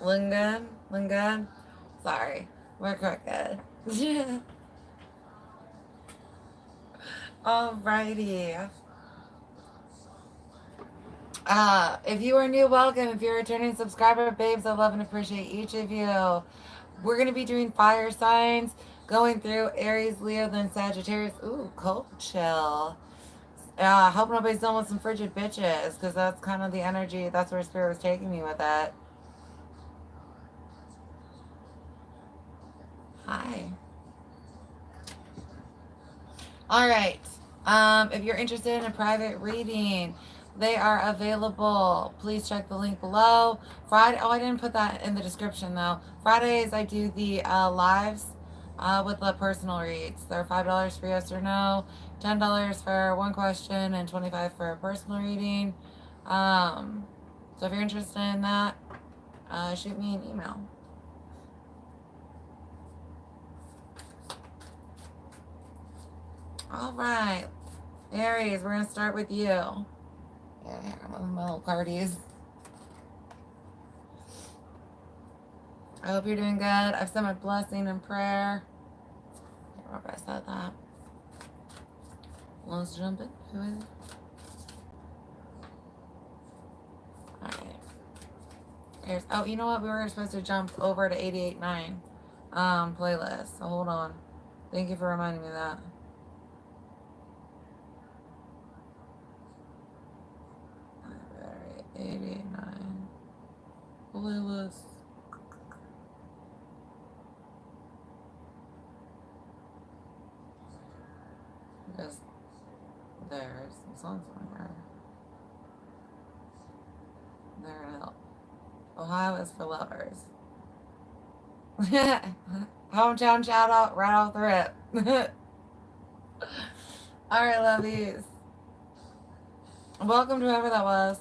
Looking good? Looking good? Sorry, we're crooked. Alrighty. If you are new, welcome. If you're a returning subscriber, babes, I love and appreciate each of you. We're going to be doing fire signs, going through Aries, Leo, then Sagittarius. Ooh, cold chill. Hope nobody's done with some frigid bitches, because that's kind of the energy. That's where Spirit was taking me with it. Hi. All right. If you're interested in a private reading, they are available. Please check the link below. Friday. Oh, I didn't put that in the description though. Fridays I do the lives with the personal reads. They're $5 for yes or no, $10 for one question, and 25 for a personal reading. So if you're interested in that, shoot me an email. All right, Aries, we're gonna start with you. Yeah, my little cardies. I hope you're doing good. I've sent my blessing and prayer. I can't remember if I said that. Let's jump into it. Alright. Oh, you know what? We were supposed to jump over to 88.9 playlist. So hold on. Thank you for reminding me of that. Alright, 88.9 playlist. Because there's some songs on here. They're help. Ohio is for lovers. Hometown shout out right off the rip. Alright, lovies. Welcome to whoever that was.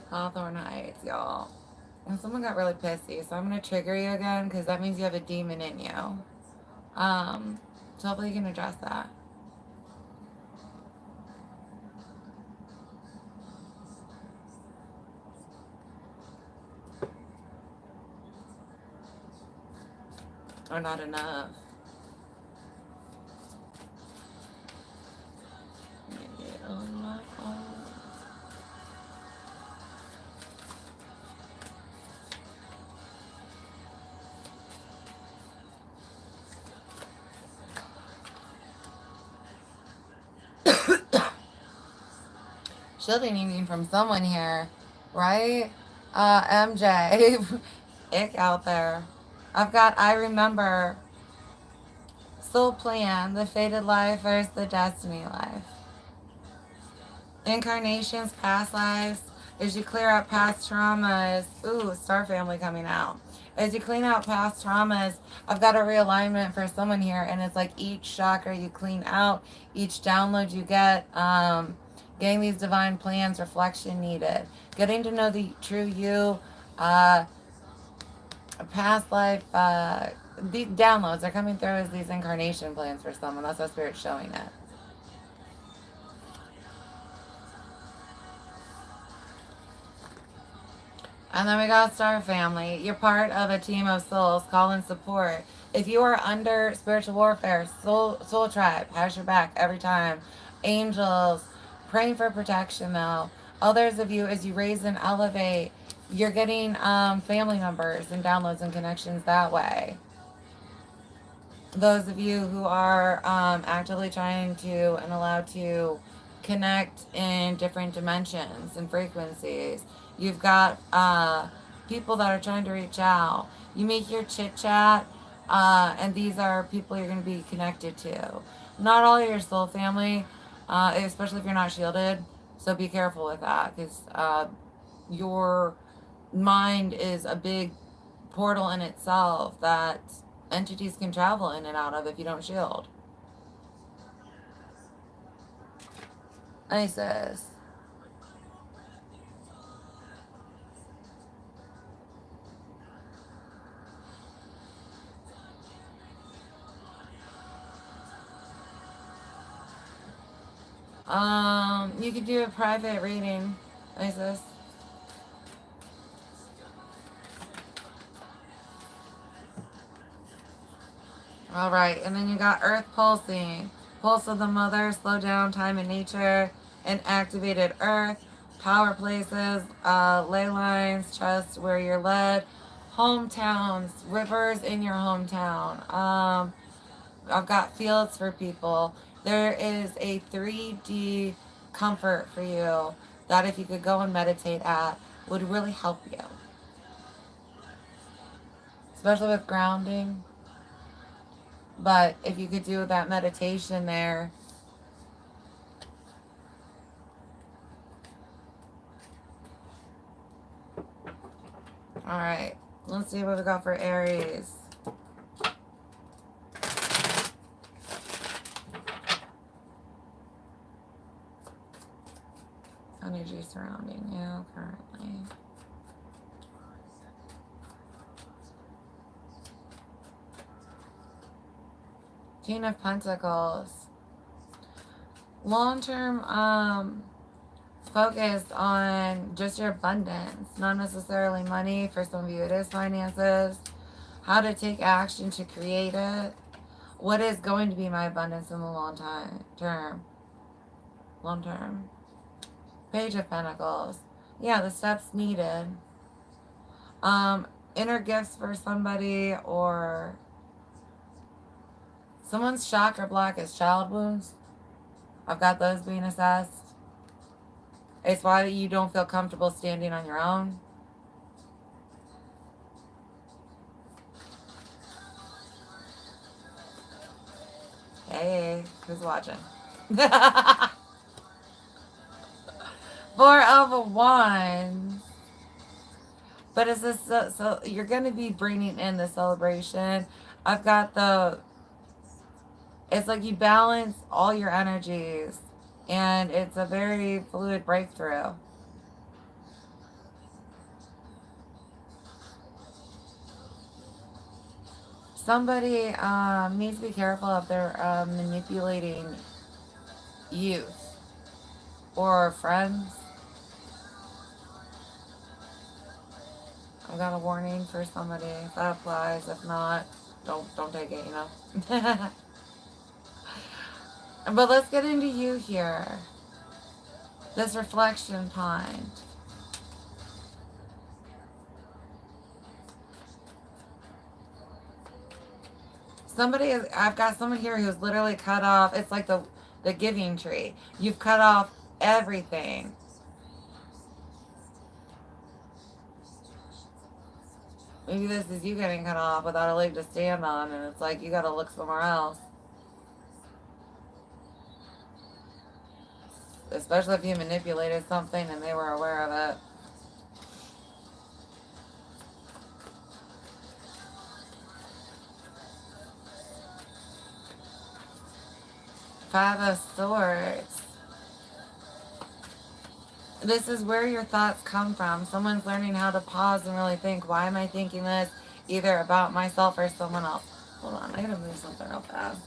Hawthorne Heights, y'all. And someone got really pissy, so I'm gonna trigger you again because that means you have a demon in you. So hopefully you can address that. Or not enough. Shielding you need from someone here, right? MJ. Ick out there. I've got I Remember, Soul Plan, The Fated Life versus the Destiny Life. Incarnations, past lives. As you clear out past traumas. Ooh, Star Family coming out. As you clean out past traumas, I've got a realignment for someone here, and it's like each chakra you clean out, each download you get, getting these divine plans, reflection needed, getting to know the true you, past life, the downloads are coming through as these incarnation plans for someone. That's how Spirit's showing it. And then we got Star Family. You're part of a team of souls. Call and support. If you are under spiritual warfare, soul tribe has your back every time. Angels, praying for protection though. Others of you, as you raise and elevate, you're getting family members and downloads and connections that way. Those of you who are actively trying to and allowed to connect in different dimensions and frequencies. You've got people that are trying to reach out. You make your chit chat, and these are people you're going to be connected to. Not all of your soul family, especially if you're not shielded. So be careful with that, because your mind is a big portal in itself that entities can travel in and out of if you don't shield. Isis. You could do a private reading, Isis. All right, and then you got Earth pulsing. Pulse of the mother, slow down time in nature, and activated Earth. Power places, ley lines, trust where you're led. Hometowns, rivers in your hometown. I've got fields for people. There is a 3D comfort for you that if you could go and meditate at would really help you. Especially with grounding. But if you could do that meditation there. Alright. Let's see what we got for Aries. Energy surrounding you currently. Queen of Pentacles. Long-term focus on just your abundance, not necessarily money. For some of you it is finances. How to take action to create it. What is going to be my abundance in the long term? Long term. Page of Pentacles. Yeah, the steps needed. Inner gifts for somebody, or someone's chakra block is child wounds. I've got those being assessed. It's why you don't feel comfortable standing on your own. Hey, who's watching? 4 of Wands. But is this so you're going to be bringing in the celebration. I've got it's like you balance all your energies, and it's a very fluid breakthrough. Somebody needs to be careful if they're manipulating youth or friends. I've got a warning for somebody. If that applies, if not, don't take it, you know. But let's get into you here. This reflection point. I've got someone here who's literally cut off. It's like the giving tree. You've cut off everything. Maybe this is you getting cut off without a leg to stand on, and it's like you gotta look somewhere else. Especially if you manipulated something and they were aware of it. Five of Swords. This is where your thoughts come from. Someone's learning how to pause and really think, why am I thinking this? Either about myself or someone else. Hold on, I gotta move something real fast.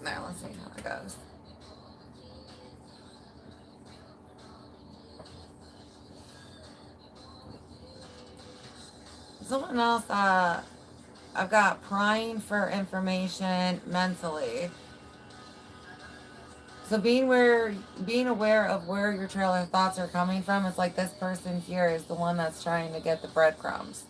There, let's see how it goes. Someone else, I've got prying for information mentally. So being aware of where your trail of thoughts are coming from, it's like this person here is the one that's trying to get the breadcrumbs.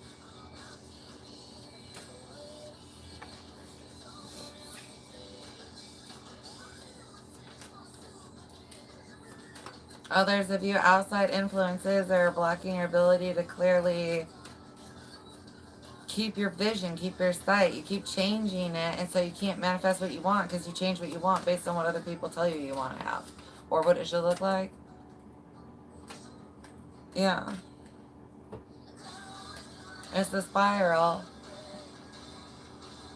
Others of you, outside influences are blocking your ability to clearly keep your vision, keep your sight. You keep changing it, and so you can't manifest what you want because you change what you want based on what other people tell you you want to have or what it should look like. Yeah. It's the spiral.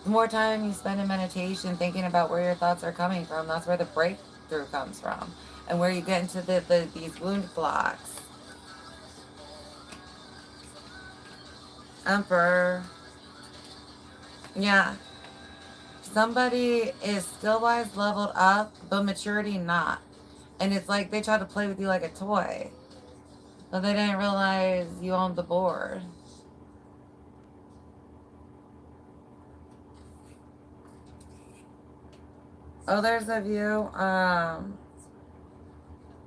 The more time you spend in meditation thinking about where your thoughts are coming from, that's where the breakthrough comes from. And where you get into these wound blocks. Emperor. Yeah. somebody is skill-wise leveled up, but maturity not. And it's like they try to play with you like a toy. But they didn't realize you owned the board. Others of you,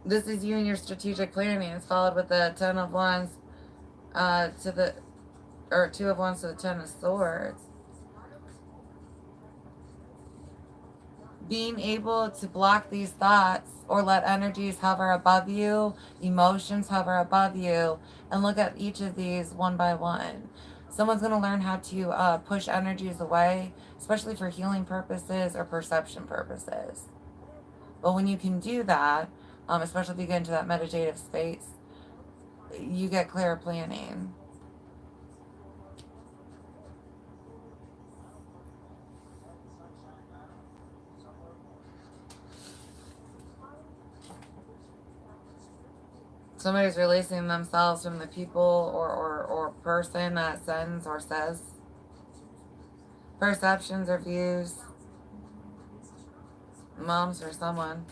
this is you and your strategic planning. It's followed with the Ten of Wands to the, or Two of Wands to the Ten of Swords. Being able to block these thoughts or let energies hover above you, emotions hover above you, and look at each of these one by one. Someone's going to learn how to push energies away, especially for healing purposes or perception purposes. But when you can do that, especially if you get into that meditative space, you get clear planning. Somebody's releasing themselves from the people or person that sends or says perceptions or views. Moms or someone.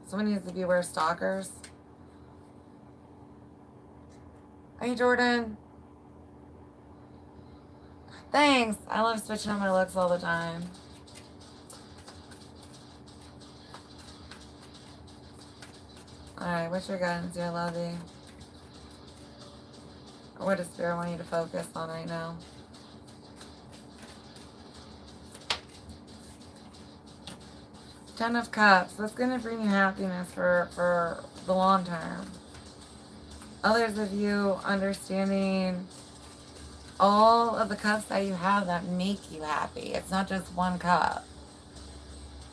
Someone needs to be aware of stalkers. Hey, Jordan. Thanks. I love switching up my looks all the time. Alright, what's your guidance, dear lovey? Or what does Spirit want you to focus on right now? Ten of Cups. What's going to bring you happiness for the long term? Others of you understanding all of the cups that you have that make you happy. It's not just one cup.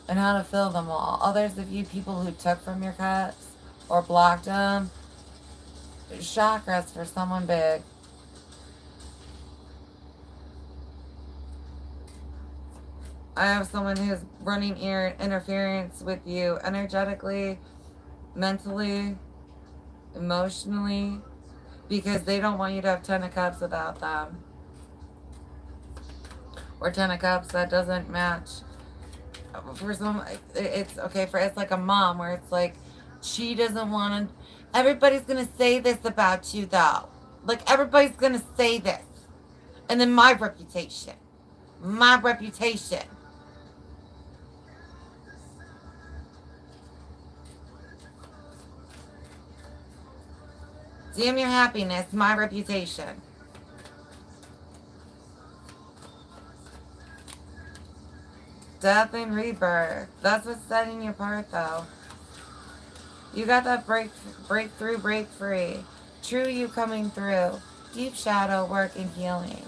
And how to fill them all. Others of you, people who took from your cups or blocked them. Chakras for someone big. I have someone who's running interference with you energetically, mentally, emotionally, because they don't want you to have 10 of Cups without them. Or 10 of Cups that doesn't match. For some, it's okay. It's like a mom where it's like, she doesn't want to. Everybody's going to say this about you, though. Like, everybody's going to say this. And then my reputation. My reputation. Damn your happiness, my reputation. Death and rebirth. That's what's setting you apart, though. You got that breakthrough, break free. True you coming through. Deep shadow work and healing.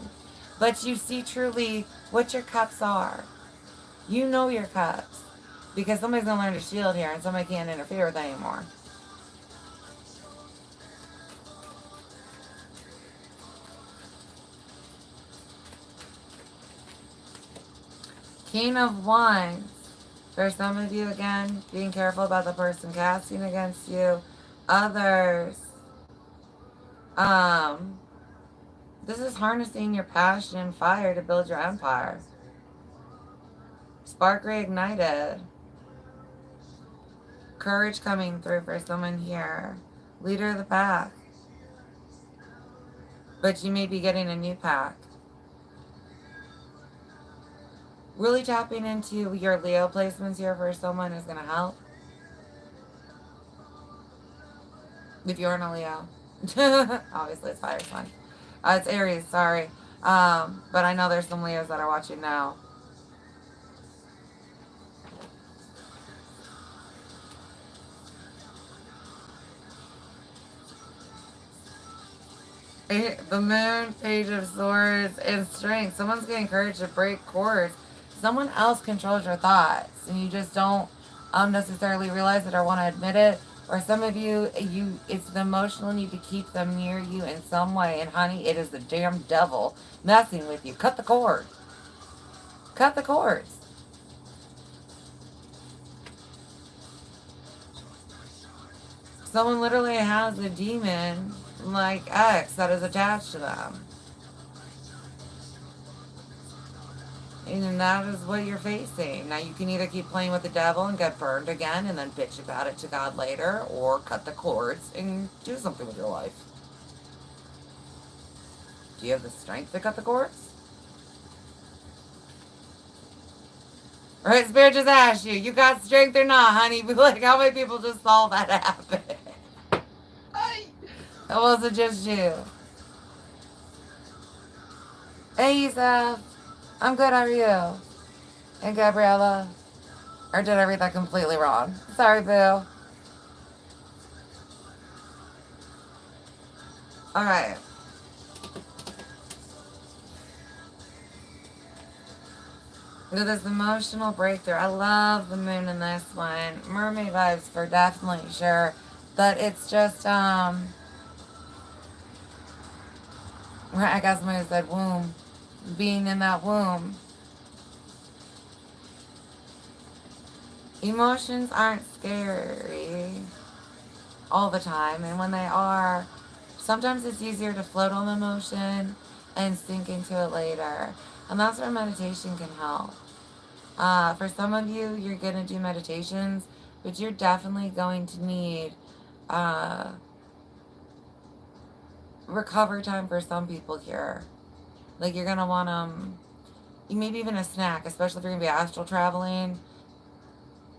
But you see truly what your cups are. You know your cups. Because somebody's going to learn to shield here and somebody can't interfere with it anymore. King of Wands. For some of you, again, being careful about the person casting against you. Others. This is harnessing your passion and fire to build your empire. Spark reignited. Courage coming through for someone here. Leader of the pack. But you may be getting a new pack. Really tapping into your Leo placements here for someone is going to help. If you're in a Leo. Obviously, it's fire sign. It's Aries, sorry. But I know there's some Leos that are watching now. The Moon, Page of Swords, and Strength. Someone's getting courage to break cords. Someone else controls your thoughts, and you just don't necessarily realize it or want to admit it. Or some of you, it's the emotional need to keep them near you in some way. And honey, it is the damn devil messing with you. Cut the cord. Cut the cords. Someone literally has a demon like X that is attached to them. And that is what you're facing. Now you can either keep playing with the devil and get burned again and then bitch about it to God later, or cut the cords and do something with your life. Do you have the strength to cut the cords? Right, Spirit just asked you, you got strength or not, honey? Be like, how many people just saw that happen? That wasn't just you. Hey, Yusuf. I'm good, how are you? And Gabriella? Or did I read that completely wrong? Sorry, boo. Alright. This emotional breakthrough. I love the moon in this one. Mermaid vibes for definitely sure. But it's just, I guess somebody said womb. Being in that womb. Emotions aren't scary all the time. And when they are, sometimes it's easier to float on the emotion and sink into it later. And that's where meditation can help. For some of you, you're going to do meditations, but you're definitely going to need recovery time for some people here. Like, you're going to want maybe even a snack, especially if you're going to be astral traveling.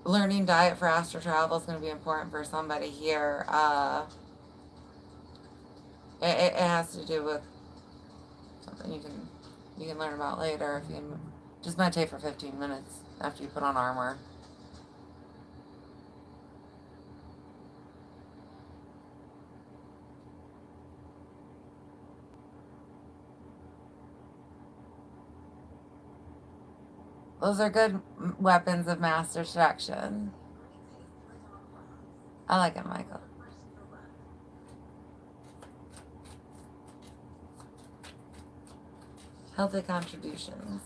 Learning diet for astral travel is going to be important for somebody here. It has to do with something you can learn about later if you just meditate for 15 minutes after you put on armor. Those are good weapons of mass destruction. I like it, Michael. Healthy contributions.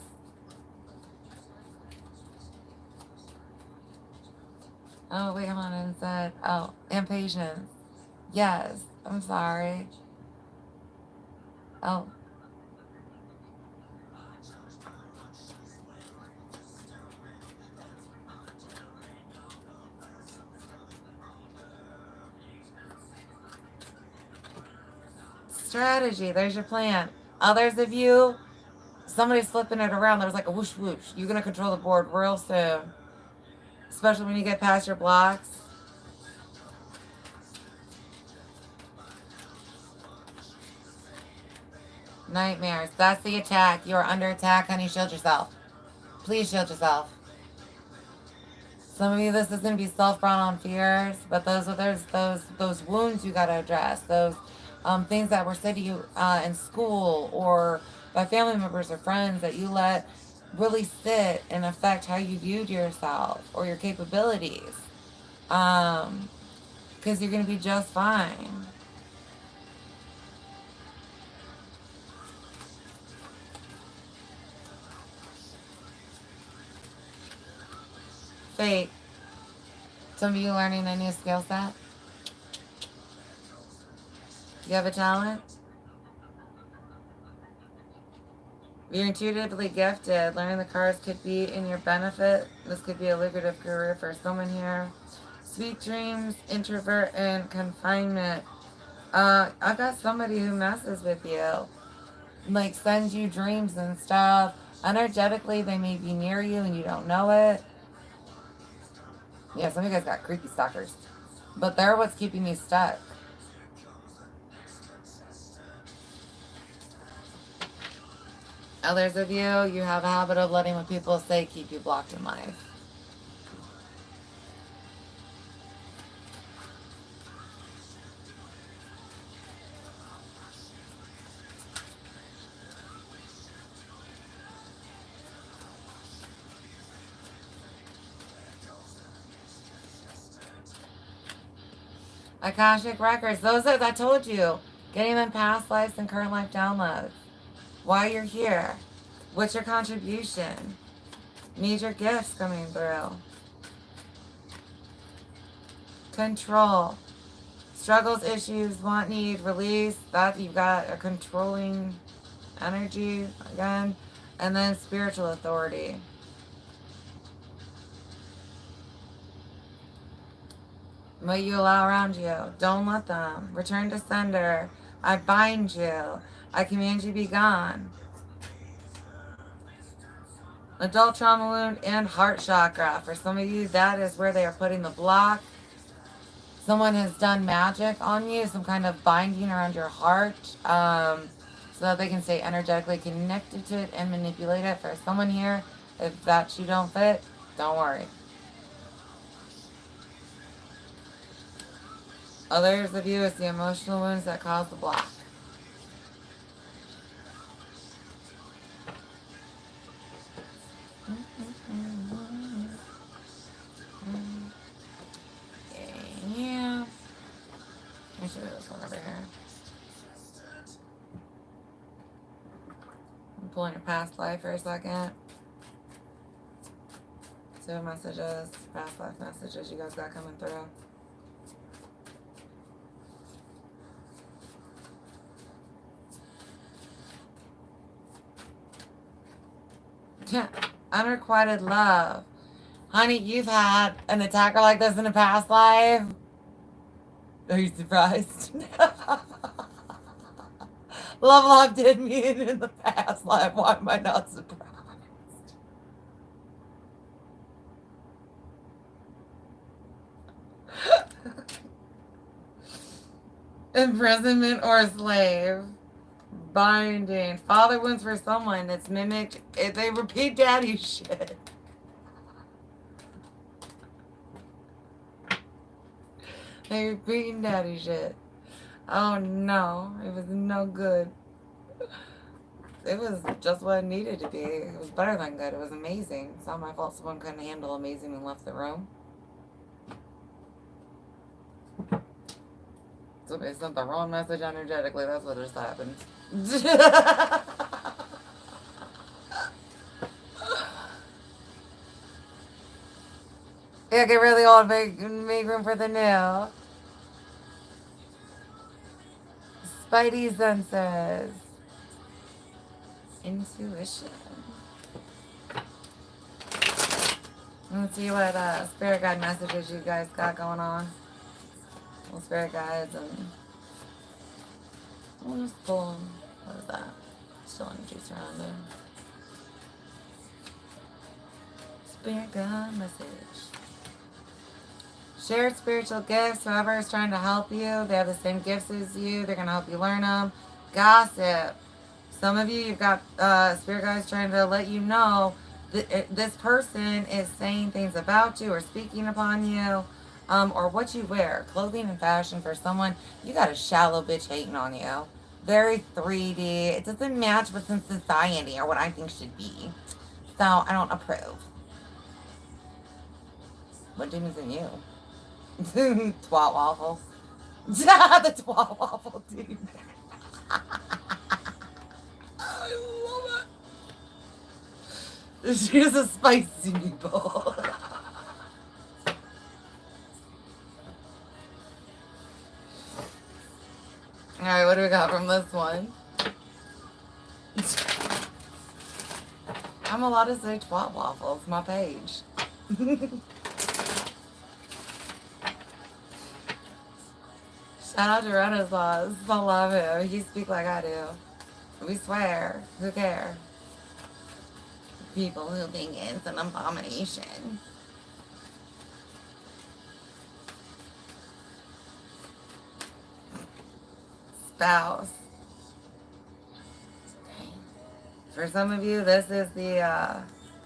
Oh, wait, hold on. And said, oh, impatience. Yes, I'm sorry. Oh. Strategy. There's your plan. Others of you, somebody's flipping it around. There's like a whoosh whoosh. You're going to control the board real soon. Especially when you get past your blocks. Nightmares. That's the attack. You are under attack, honey. Shield yourself. Please shield yourself. Some of you, this is going to be self-brought on fears, but those wounds you got to address. Those things that were said to you in school or by family members or friends that you let really sit and affect how you viewed yourself or your capabilities. Because you're going to be just fine. Fate. Some of you learning a new skill set. You have a talent? You're intuitively gifted. Learning the cards could be in your benefit. This could be a lucrative career for someone here. Sweet dreams, introvert, and confinement. I've got somebody who messes with you. Like, sends you dreams and stuff. Energetically, they may be near you and you don't know it. Yeah, some of you guys got creepy stalkers. But they're what's keeping me stuck. Others of you have a habit of letting what people say keep you blocked in life. Akashic records. Those are, I told you, getting them past lives and current life downloads. Why you're here. What's your contribution? Major gifts coming through. Control. Struggles, issues, want, need, release. That you've got a controlling energy again. And then spiritual authority. What you allow around you. Don't let them. Return to sender. I bind you. I command you be gone. Adult trauma wound and heart chakra. For some of you, that is where they are putting the block. Someone has done magic on you, some kind of binding around your heart, so that they can stay energetically connected to it and manipulate it. For someone here, if that you don't fit, don't worry. Others of you, it's the emotional wounds that cause the block. Yeah. I should do this one over here. I'm pulling your past life for a second. See what messages, past life messages you guys got coming through. Unrequited love. Honey, you've had an attacker like this in a past life. Are you surprised? Love life did me in the past life. Why am I not surprised? Imprisonment or slave. Binding. Father wounds for someone. It's mimicked. They repeat daddy shit. They repeat daddy shit. Oh no. It was no good. It was just what it needed to be. It was better than good. It was amazing. It's not my fault someone couldn't handle amazing and left the room. Somebody sent the wrong message energetically. That's what just happened. Yeah, get really old, make room for the new. Spidey senses. Intuition. Let's see what spirit guide messages you guys got going on. Well, spirit guides and we'll just pull them. What is that? Still energy surrounding. Spirit guide message. Shared spiritual gifts. Whoever is trying to help you, they have the same gifts as you. They're going to help you learn them. Gossip. Some of you, you've got spirit guides trying to let you know that this person is saying things about you or speaking upon you, or what you wear. Clothing and fashion for someone, you got a shallow bitch hating on you. Very 3D. It doesn't match what's in society or what I think should be. So I don't approve. What demons in you? Twat waffle. The twat waffle dude. I love it. She's a spicy meatball. Alright, what do we got from this one? I'm allowed to say twat waffles, my page. Shout out to Renaissance. I love him. He speak like I do. We swear. Who cares? People who think it's an abomination. Spouse. For some of you, this is the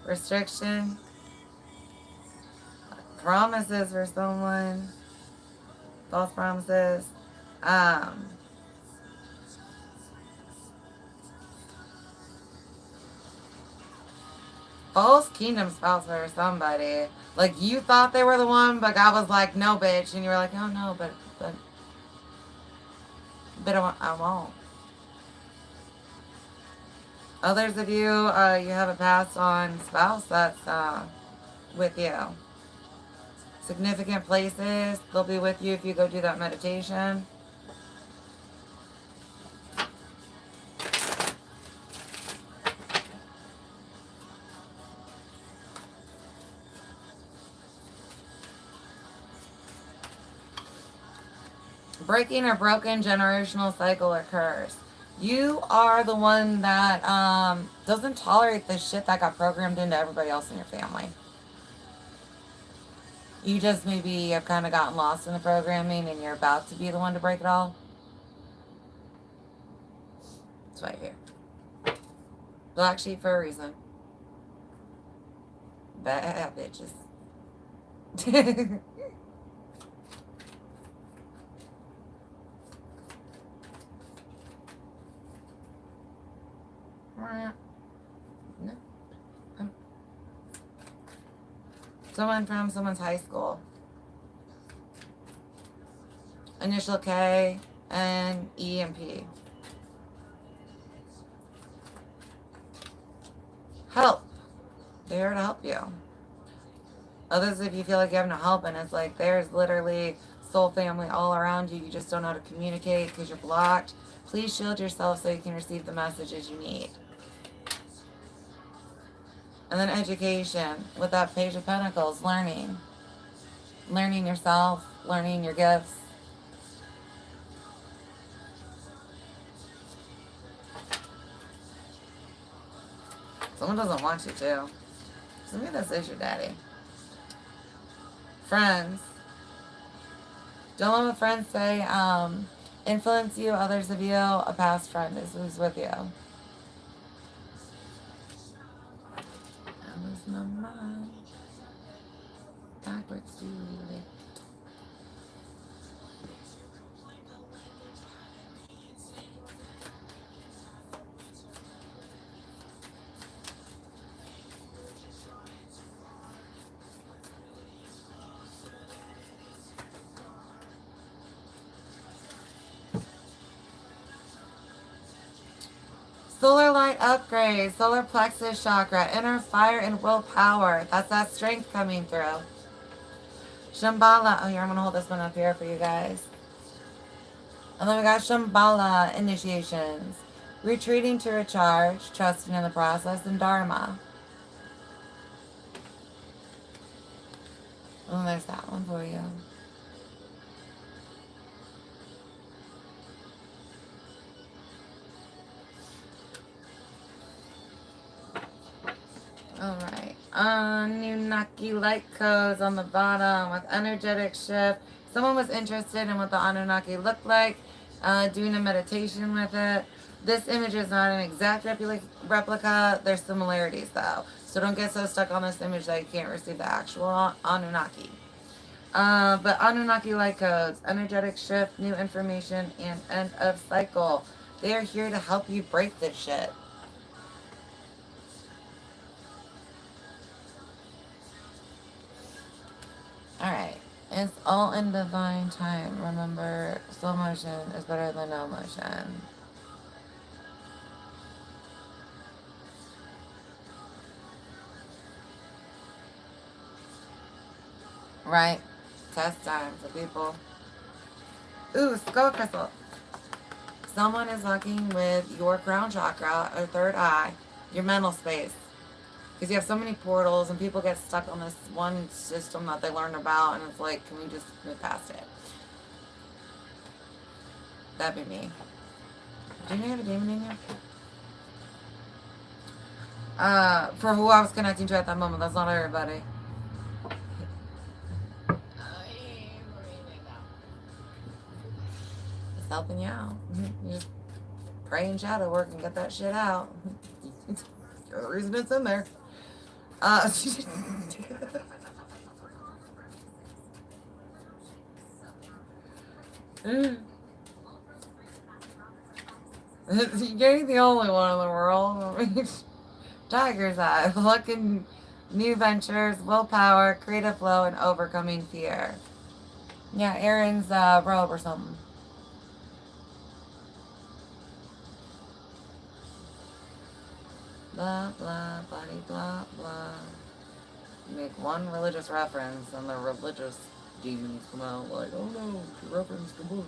restriction. Promises for someone. False promises. False kingdom spouse for somebody. Like you thought they were the one, but God was like, no, bitch. And you were like, oh no, but I won't. Others of you, you have a passed on spouse that's with you. Significant places, they'll be with you if you go do that meditation. Breaking or broken generational cycle occurs. You are the one that doesn't tolerate the shit that got programmed into everybody else in your family. You just maybe have kind of gotten lost in the programming and you're about to be the one to break it all. That's right here. Black sheep for a reason. Bad bitches. No. Someone from someone's high school. Initial K and E and P. Help. They're here to help you. Others, if you feel like you have no help, and it's like there's literally soul family all around you. You just don't know how to communicate because you're blocked. Please shield yourself so you can receive the messages you need. And then education with that Page of Pentacles, learning. Learning yourself, learning your gifts. Someone doesn't want you to. So maybe this is your daddy. Friends. Don't let friends say, influence you, others of you. A past friend is who's with you. That was my mind. Backwards, dude. Solar light upgrade, solar plexus chakra, inner fire and willpower. That's that strength coming through. Shambhala. Oh, here, I'm going to hold this one up here for you guys. And then we got Shambhala initiations. Retreating to recharge, trusting in the process, and Dharma. Oh, there's that one for you. Alright. Anunnaki light codes on the bottom with energetic shift. Someone was interested in what the Anunnaki looked like, doing a meditation with it. This image is not an exact replica. There's similarities though. So don't get so stuck on this image that you can't receive the actual Anunnaki. But Anunnaki light codes, energetic shift, new information, and end of cycle. They are here to help you break this shit. Alright. It's all in divine time. Remember, slow motion is better than no motion. Right? Test time for people. Ooh, skull crystal. Someone is working with your crown chakra or third eye, your mental space. Because you have so many portals and people get stuck on this one system that they learned about, and it's like, can we just move past it? That'd be me. Do you have a demon in here? For who I was connecting to at that moment. That's not everybody. It's helping you out. You just pray in shadow work and get that shit out. You're the reason it's in there. You ain't the only one in the world. Tiger's eye. Luck in new ventures, willpower, creative flow, and overcoming fear. Yeah, Aaron's robe or something. Blah, blah, blah, blah, blah. You make one religious reference and the religious demons come out like, oh no, you referenced the book.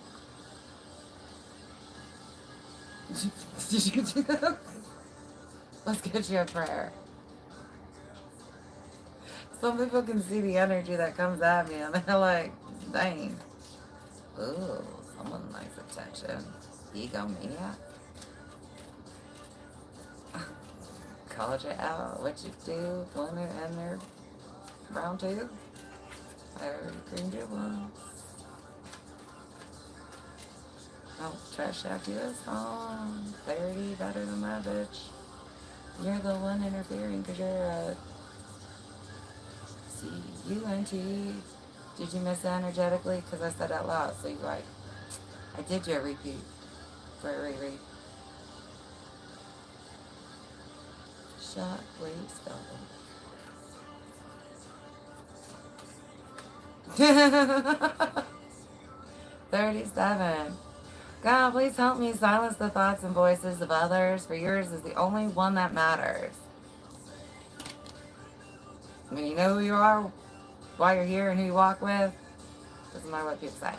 Did you do that? Let's get you a prayer. Some people can see the energy that comes at me and they're like, dang. Ooh, someone likes attention. Egomaniac. Called you out. What you do? One in there. Round two. I green one. Oh, trash out you a song. Clarity better than that bitch. You're the one interfering because you're a C-U-N-T. Did you miss it energetically? Because I said out loud. So you like, I did you a repeat for a reread. Shot, wait, spell them. 37. God, please help me silence the thoughts and voices of others, for yours is the only one that matters. When you know who you are, why you're here, and who you walk with, doesn't matter what people say.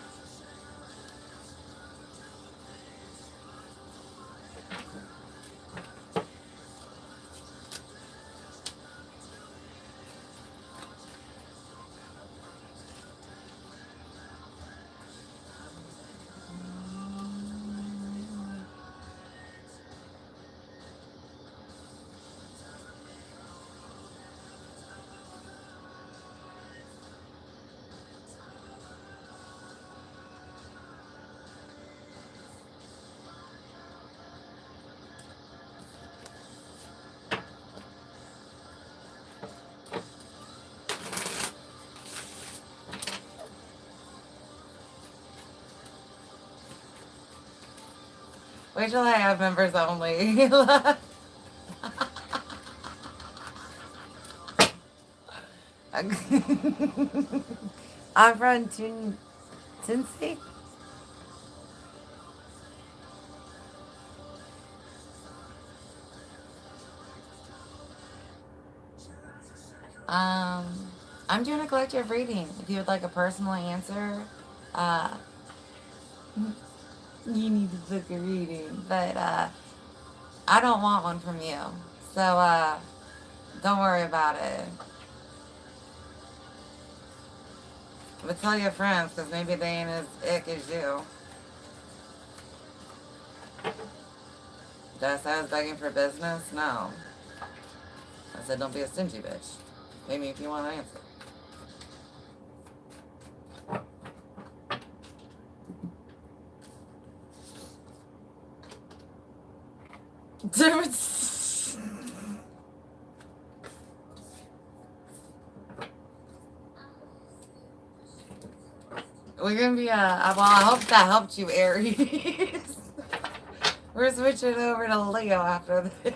Wait till I have members only. I'm from Tennessee. I'm doing a collective reading. If you would like a personal answer, uh, you need to book a reading. But I don't want one from you. So don't worry about it. But tell your friends, because maybe they ain't as ick as you. Did I say I was begging for business? No. I said don't be a stingy bitch. Maybe if you want to answer. We're gonna be well, I hope that helped you, Aries. We're switching over to Leo after this.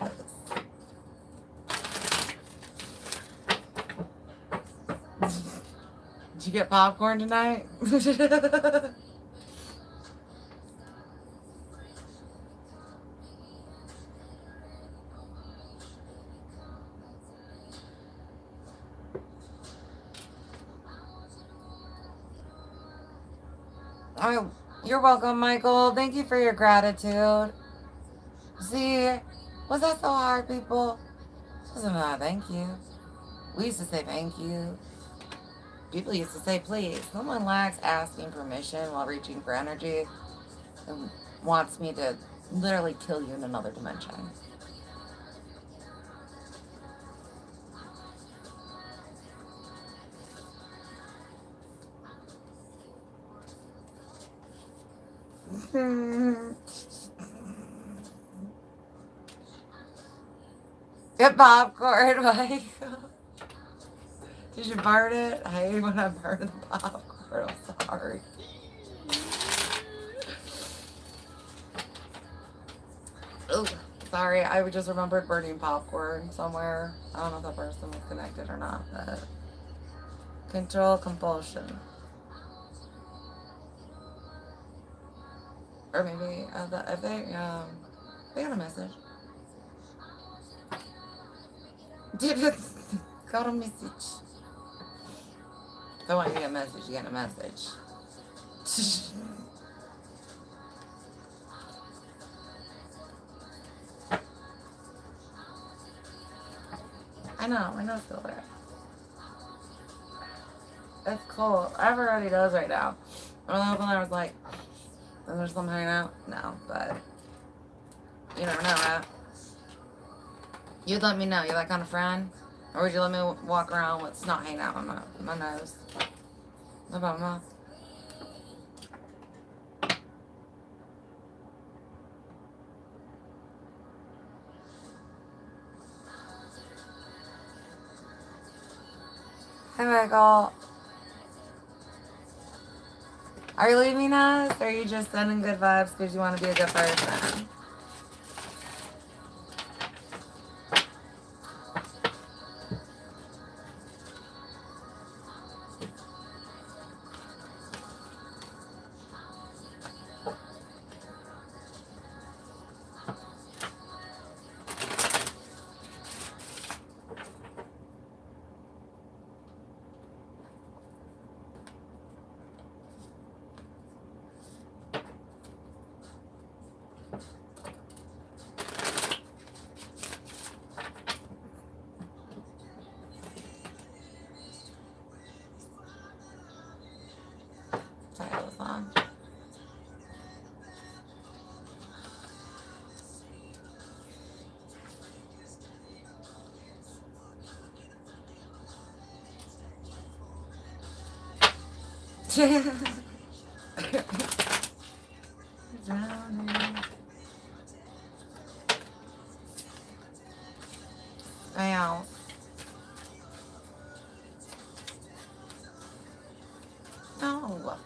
Did you get popcorn tonight? Oh, you're welcome, Michael. Thank you for your gratitude. See, was that so hard, people? Doesn't matter. Thank you. We used to say thank you. People used to say please. Someone lacks asking permission while reaching for energy and wants me to literally kill you in another dimension. Get popcorn, Michael. Did you burn it? I hate when I burn the popcorn. I'm sorry. Oh, sorry. I just remembered burning popcorn somewhere. I don't know if that person was connected or not, but control compulsion. Or maybe they got a message. Got a message. I want you to get a message, you get a message. I know it's still there. It's cool. Everybody does right now. When I was like, is there something hanging out? No, but you never know, right? You'd let me know. You're that kind of friend? Or would you let me walk around with snot hanging out on my nose? No problem, huh? Hey, Michael. Are you leaving us? Or are you just sending good vibes because you want to be a good person? Title song. Ow. No.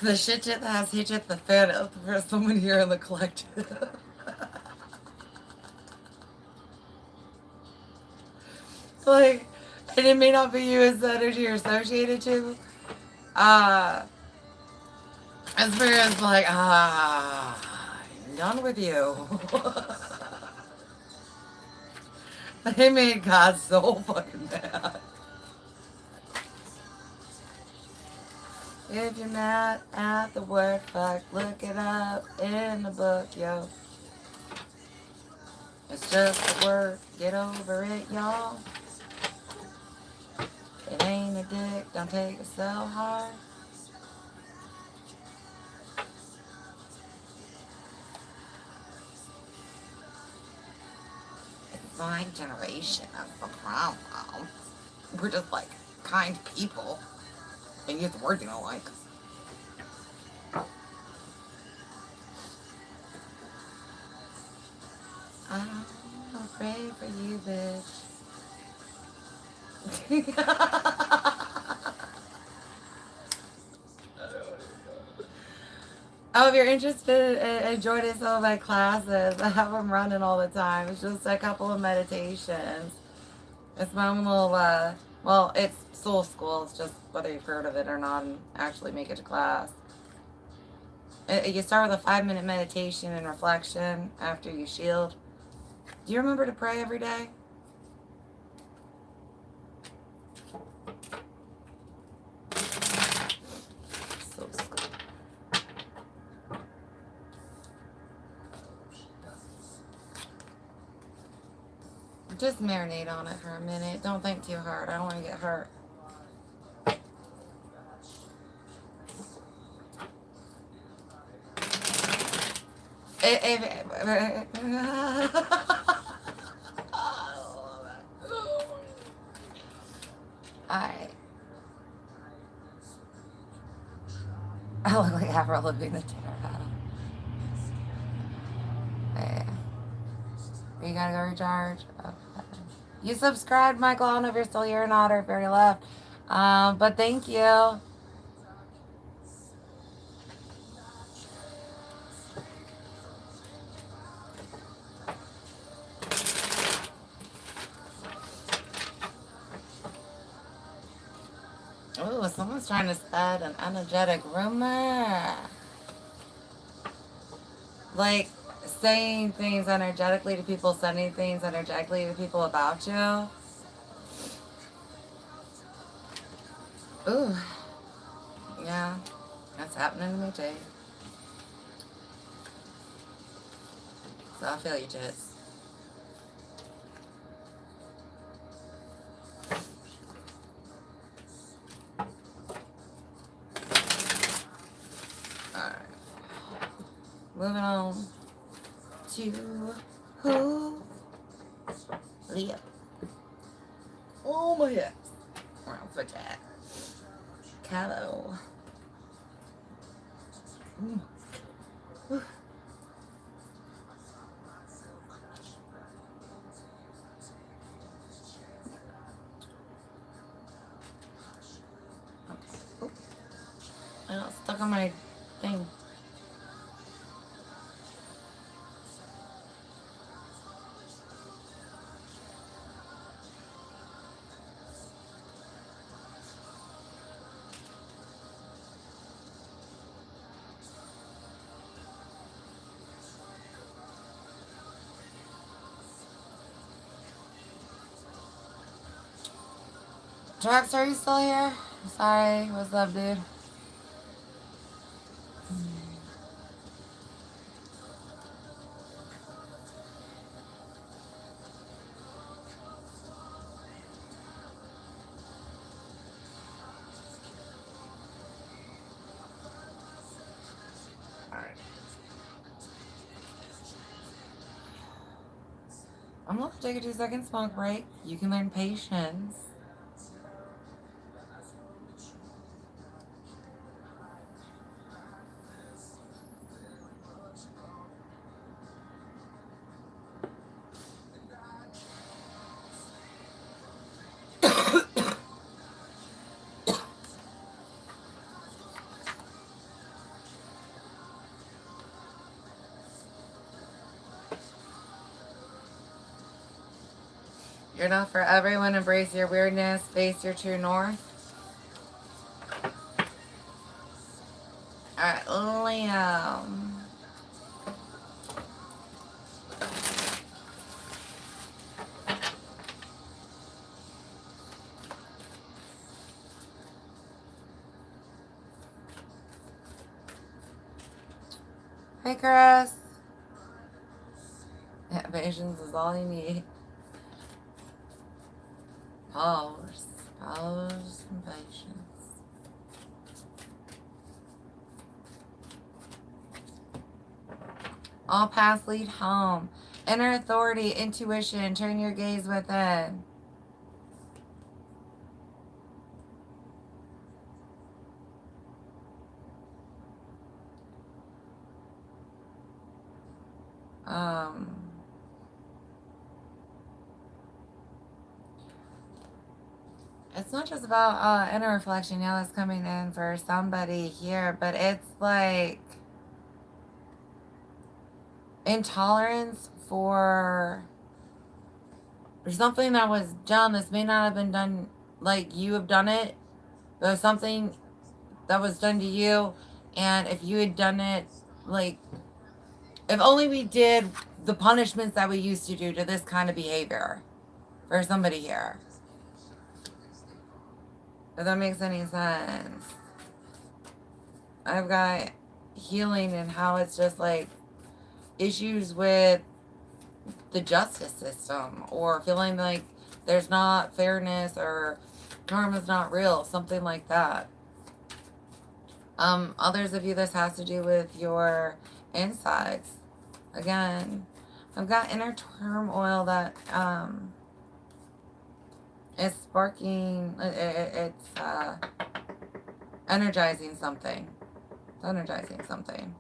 The shit that has hit the fan up for someone here in the collective. Like, and it may not be you as the energy you're associated to. As far as like, I'm done with you. They made God so fucking mad. If you're mad at the word fuck, look it up in the book, yo. It's just a word, get over it, y'all. It ain't a dick, don't take it so hard. It's my generation, that's the problem. We're just like kind people. And use the word you don't like. I'll pray for you, bitch. Oh, if you're interested in joining some of my classes, I have them running all the time. It's just a couple of meditations. It's my own little, well, it's soul school. It's just whether you've heard of it or not and actually make it to class. You start with a 5-minute meditation and reflection after you shield. Do you remember to pray every day? Just marinate on it for a minute. Don't think too hard. I don't want to get hurt. Alright. I look like Avril Lavigne the tarot. Yeah. You gotta go recharge. Okay. You subscribed, Michael. I don't know if you're still here or not, or if you already left. But thank you. Oh, someone's trying to spread an energetic rumor. Like saying things energetically to people, sending things energetically to people about you. Ooh. Yeah. That's happening to me too. So I feel you, Jess. Alright. Moving on to who? Leo. Oh my hips. Where else was that? Callow. Ooh. I got stuck on my thing. Drax, are you still here? Sorry, what's up, dude? Alright. I'm gonna take a 2-second smoke break. You can learn patience. You're not for everyone. Embrace your weirdness. Face your true north. Alright, Leo. Hey, Chris. Yeah, patience is all you need. Pause. Pause and patience. All paths lead home. Inner authority, intuition, turn your gaze within. It's not just about inner reflection. Yeah, that's coming in for somebody here, but it's like intolerance for something that was done. This may not have been done like you have done it, but it was something that was done to you, and if you had done it, like, if only we did the punishments that we used to do to this kind of behavior for somebody here. If that makes any sense. I've got healing and how it's just like issues with the justice system, or feeling like there's not fairness or karma's not real, something like that. Others of you, this has to do with your insides. Again, I've got inner turmoil that is sparking, it's energizing something. It's energizing something.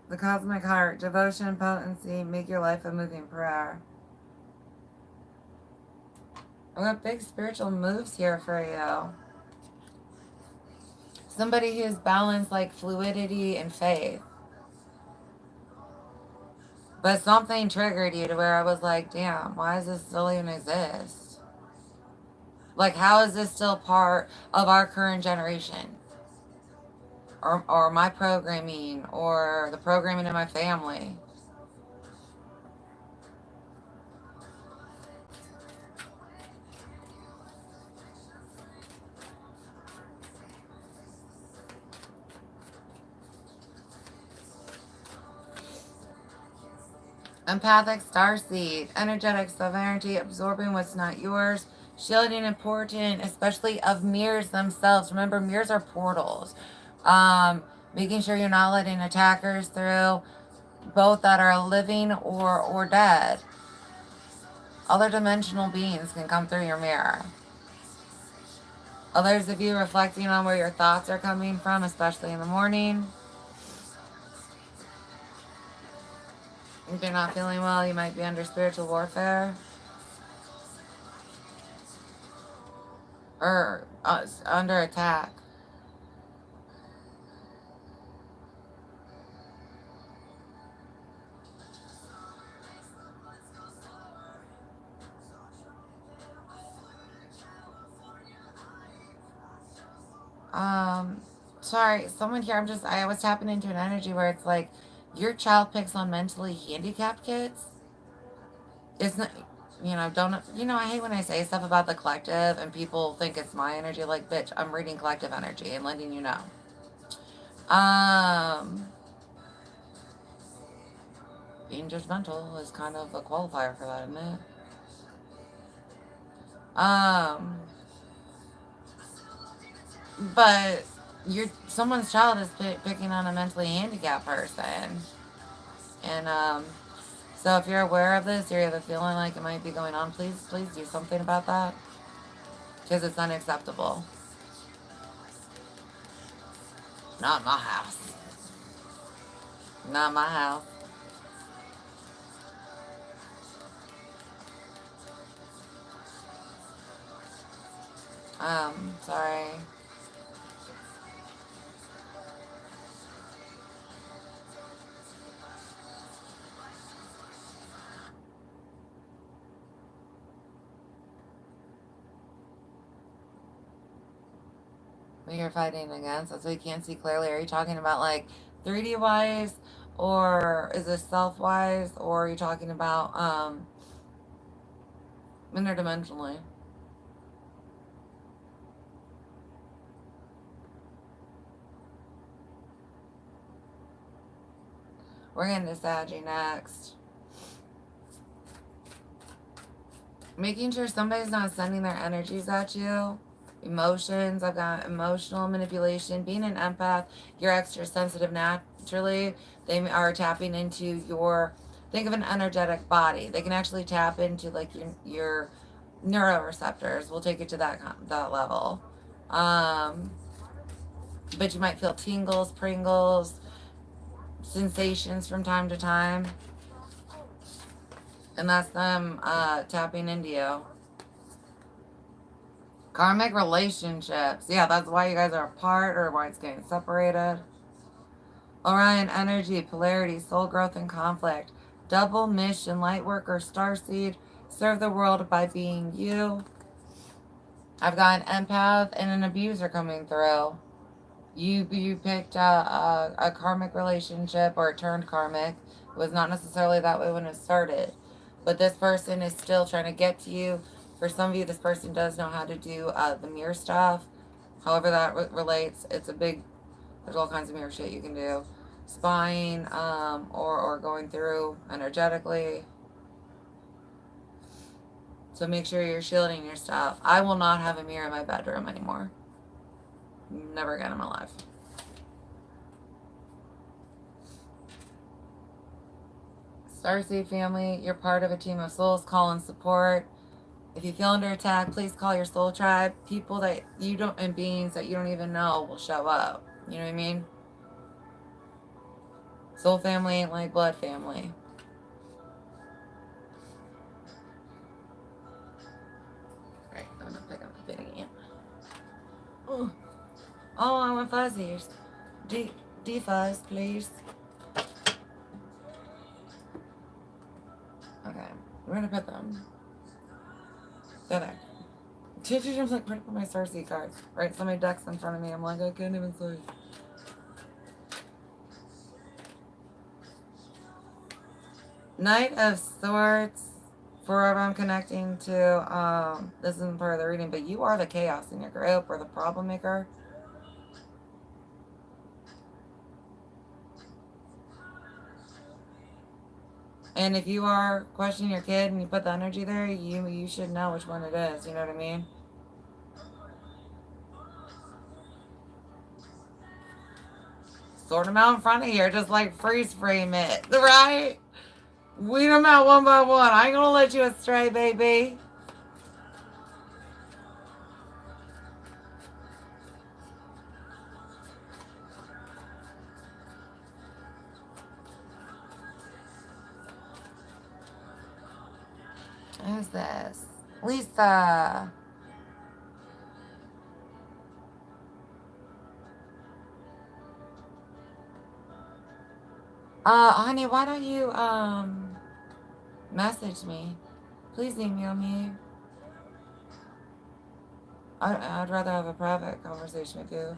The cosmic heart, devotion, potency, make your life a moving prayer. I've got big spiritual moves here for you. Somebody who's balanced like fluidity and faith. But something triggered you to where I was like, damn, why does this still even exist? Like, how is this still part of our current generation? Or my programming, or the programming in my family? Empathic starseed, energetic self-energy, absorbing what's not yours, shielding important, especially of mirrors themselves. Remember, mirrors are portals. Making sure you're not letting attackers through, both that are living or dead. Other dimensional beings can come through your mirror. Others of you reflecting on where your thoughts are coming from, especially in the morning. If you're not feeling well, you might be under spiritual warfare. Or under attack. Sorry, someone here, I was tapping into an energy where it's like, your child picks on mentally handicapped kids. It's not, I hate when I say stuff about the collective and people think it's my energy. Like, bitch, I'm reading collective energy and letting you know. Being judgmental is kind of a qualifier for that, isn't it? But someone's child is picking on a mentally handicapped person, and so if you're aware of this, or you have a feeling like it might be going on, please do something about that, because it's unacceptable. Not my house. Not my house. Sorry. What you're fighting against? That's why you can't see clearly. Are you talking about like 3D wise, or is this self wise, or are you talking about interdimensionally? We're getting to Saggy next. Making sure somebody's not sending their energies at you. Emotions, I've got emotional manipulation. Being an empath, you're extra sensitive naturally. They are tapping into your, think of an energetic body. They can actually tap into like your neuroreceptors. We'll take it to that level. But you might feel tingles, pringles, sensations from time to time. And that's them tapping into you. Karmic relationships. Yeah, that's why you guys are apart or why it's getting separated. Orion energy, polarity, soul growth, and conflict. Double mission, light worker, starseed. Serve the world by being you. I've got an empath and an abuser coming through. You picked a karmic relationship, or it turned karmic. It was not necessarily that way when it started. But this person is still trying to get to you. For some of you, this person does know how to do the mirror stuff. However that relates, it's a big, there's all kinds of mirror shit you can do. Spying, or going through energetically. So make sure you're shielding your stuff. I will not have a mirror in my bedroom anymore. Never again in my life. Starseed family, you're part of a team of souls. Call and support. If you feel under attack, please call your soul tribe. People that you don't, and beings that you don't even know will show up. You know what I mean? Soul family ain't like blood family. Alright, I'm gonna pick up the bit again. Oh, I want fuzzies. Defuzz, please. Okay, we're gonna put them. They're there. I'm like, where to put my Starseed cards? Right, so many decks in front of me. I'm like, I can't even see. Knight of Swords. For whoever I'm connecting to, this isn't part of the reading, but you are the chaos in your group, or the problem maker. And if you are questioning your kid and you put the energy there, you should know which one it is. You know what I mean? Sort them out in front of you, just like freeze frame it, right? Weed them out one by one. I ain't gonna let you astray, baby. Who's this? Lisa. Honey, why don't you, message me? Please email me. I'd rather have a private conversation with you.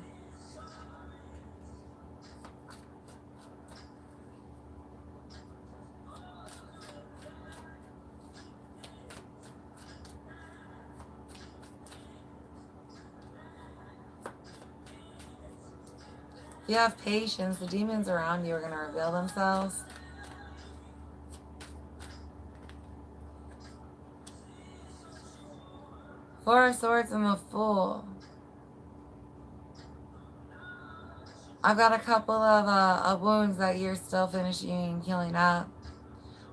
If you have patience, the demons around you are going to reveal themselves. Four of Swords and the Fool. I've got a couple of wounds that you're still finishing healing up.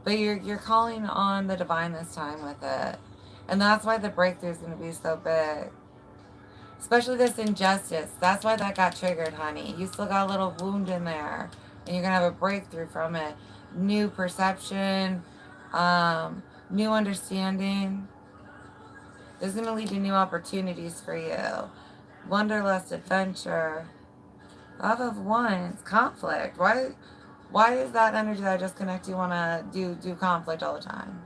But you're calling on the divine this time with it. And that's why the breakthrough is going to be so big. Especially this injustice. That's why that got triggered, honey. You still got a little wound in there. And you're going to have a breakthrough from it. New perception. New understanding. This is going to lead to new opportunities for you. Wanderlust, adventure. Love of Wands. Conflict. Why is that energy that I just connect you want to do conflict all the time?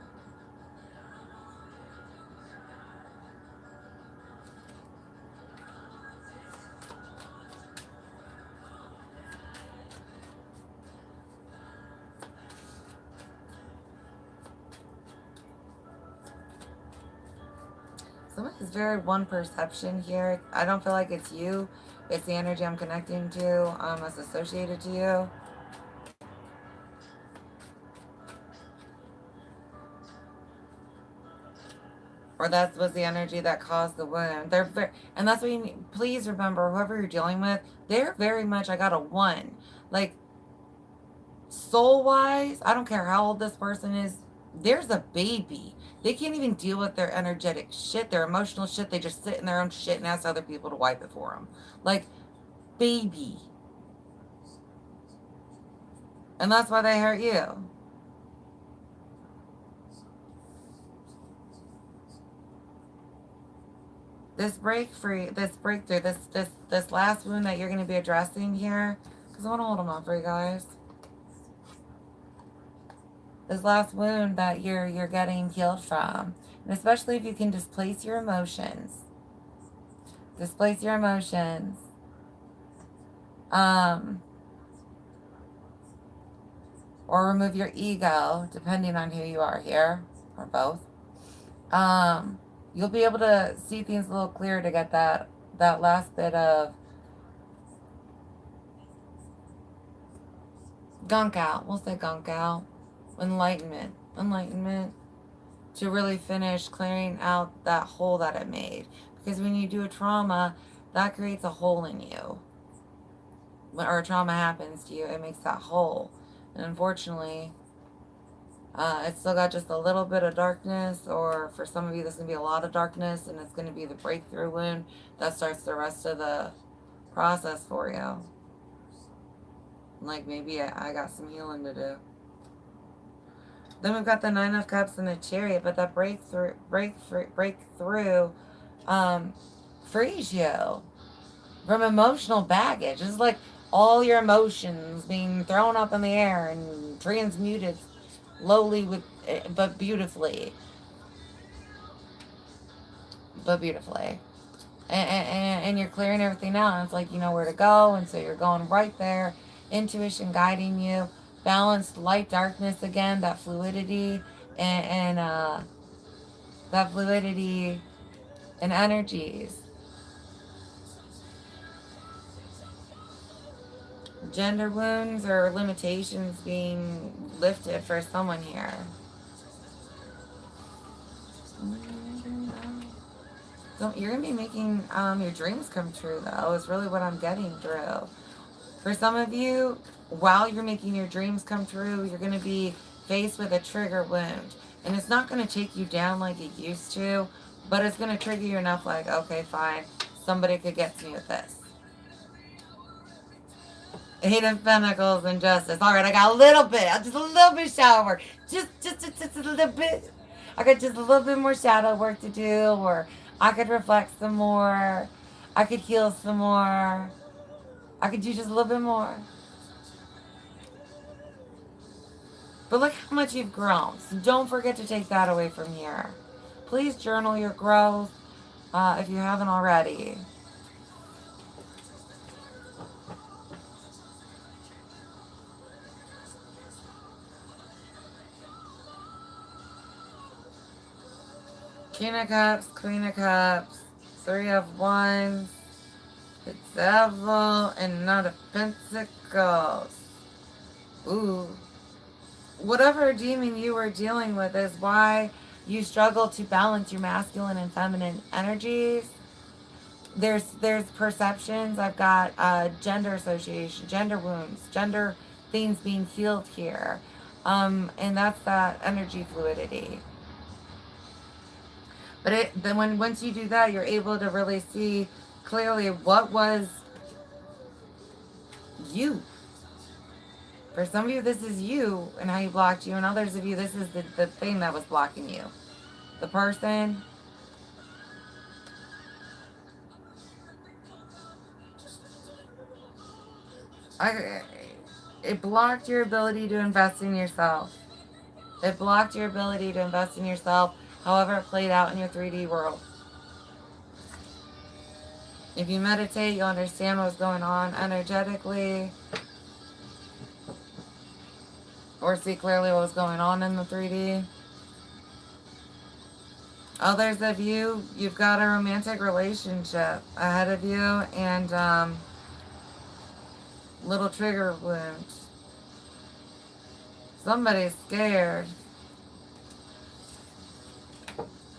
Somebody's very one perception here. I don't feel like it's you. It's the energy I'm connecting to, that's associated to you. Or that was the energy that caused the wound. They're very, and that's what you need. Please remember, whoever you're dealing with, they're very much, I got a 1. Like, soul-wise, I don't care how old this person is, there's a baby. They can't even deal with their energetic shit, their emotional shit. They just sit in their own shit and ask other people to wipe it for them. Like, baby. And that's why they hurt you. This breakthrough, this last wound that you're going to be addressing here, because I want to hold them on for you guys. This last wound that you're getting healed from, and especially if you can displace your emotions. Displace your emotions. Or remove your ego, depending on who you are here, or both. You'll be able to see things a little clearer to get that that last bit of gunk out. We'll say gunk out. Enlightenment. Enlightenment. To really finish clearing out that hole that it made. Because when you do a trauma, that creates a hole in you. Or a trauma happens to you, it makes that hole. And unfortunately, it's still got just a little bit of darkness, or for some of you, there's going to be a lot of darkness, and it's going to be the breakthrough wound that starts the rest of the process for you. Like maybe I got some healing to do. Then we've got the Nine of Cups and the Chariot, but that breakthrough frees you from emotional baggage. It's like all your emotions being thrown up in the air and transmuted lowly but beautifully. And you're clearing everything out, and it's like you know where to go, and so you're going right there. Intuition guiding you. Balanced light darkness again, that fluidity and that fluidity and energies. Gender wounds or limitations being lifted for someone here. So you're going to be making your dreams come true, though, is really what I'm getting through. For some of you, while you're making your dreams come true, you're going to be faced with a trigger wound. And it's not going to take you down like it used to, but it's going to trigger you enough like, okay, fine, somebody could get to me with this. Eight of Pentacles and Justice. All right, I got a little bit, just a little bit of shadow work. Just a little bit. I got just a little bit more shadow work to do, or I could reflect some more. I could heal some more. I could do just a little bit more. But look how much you've grown. So don't forget to take that away from here. Please journal your growth if you haven't already. King of Cups, Queen of Cups, Three of Wands, the Devil, and Knight of Pentacles. Ooh. Whatever demon you were dealing with is why you struggle to balance your masculine and feminine energies. There's perceptions. I've got gender association, gender wounds, gender things being healed here. And that's that energy fluidity. But then once you do that, you're able to really see clearly what was you. For some of you, this is you and how you blocked you, and others of you, this is the thing that was blocking you. The person. It blocked your ability to invest in yourself. It blocked your ability to invest in yourself, however it played out in your 3D world. If you meditate, you'll understand what's going on energetically, or see clearly what's going on in the 3D. Others of you, you've got a romantic relationship ahead of you, and little trigger wounds. Somebody's scared.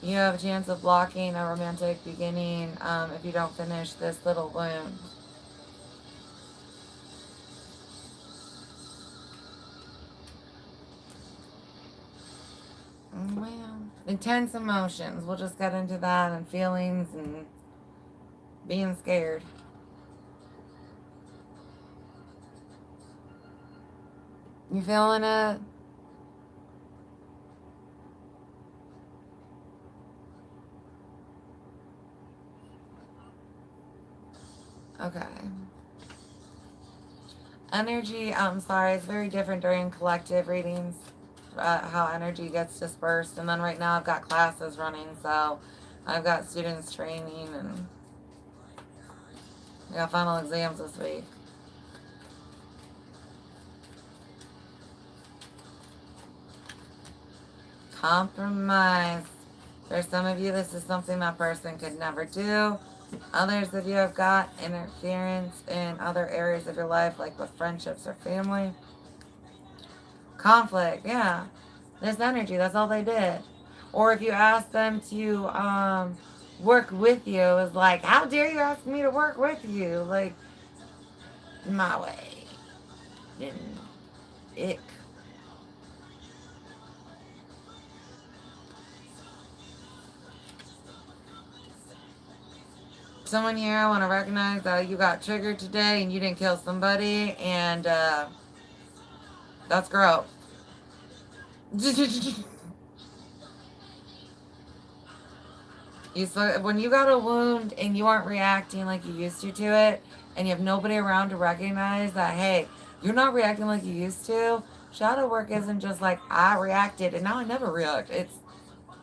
You have a chance of blocking a romantic beginning if you don't finish this little wound. Well, intense emotions. We'll just get into that, and feelings and being scared. You feeling it? Okay. Energy, I'm sorry, it's very different during collective readings, how energy gets dispersed. And then right now I've got classes running, so I've got students training, and I got final exams this week. Compromise. For some of you, this is something that person could never do. Others of you have got interference in other areas of your life, like with friendships or family. Conflict, yeah. This energy, that's all they did. Or if you ask them to work with you, it's like, how dare you ask me to work with you? Like, my way. And ick. Someone here, I want to recognize that you got triggered today and you didn't kill somebody, and that's gross. When you got a wound and you aren't reacting like you used to it, and you have nobody around to recognize that, hey, you're not reacting like you used to. Shadow work isn't just like I reacted and now I never react. It's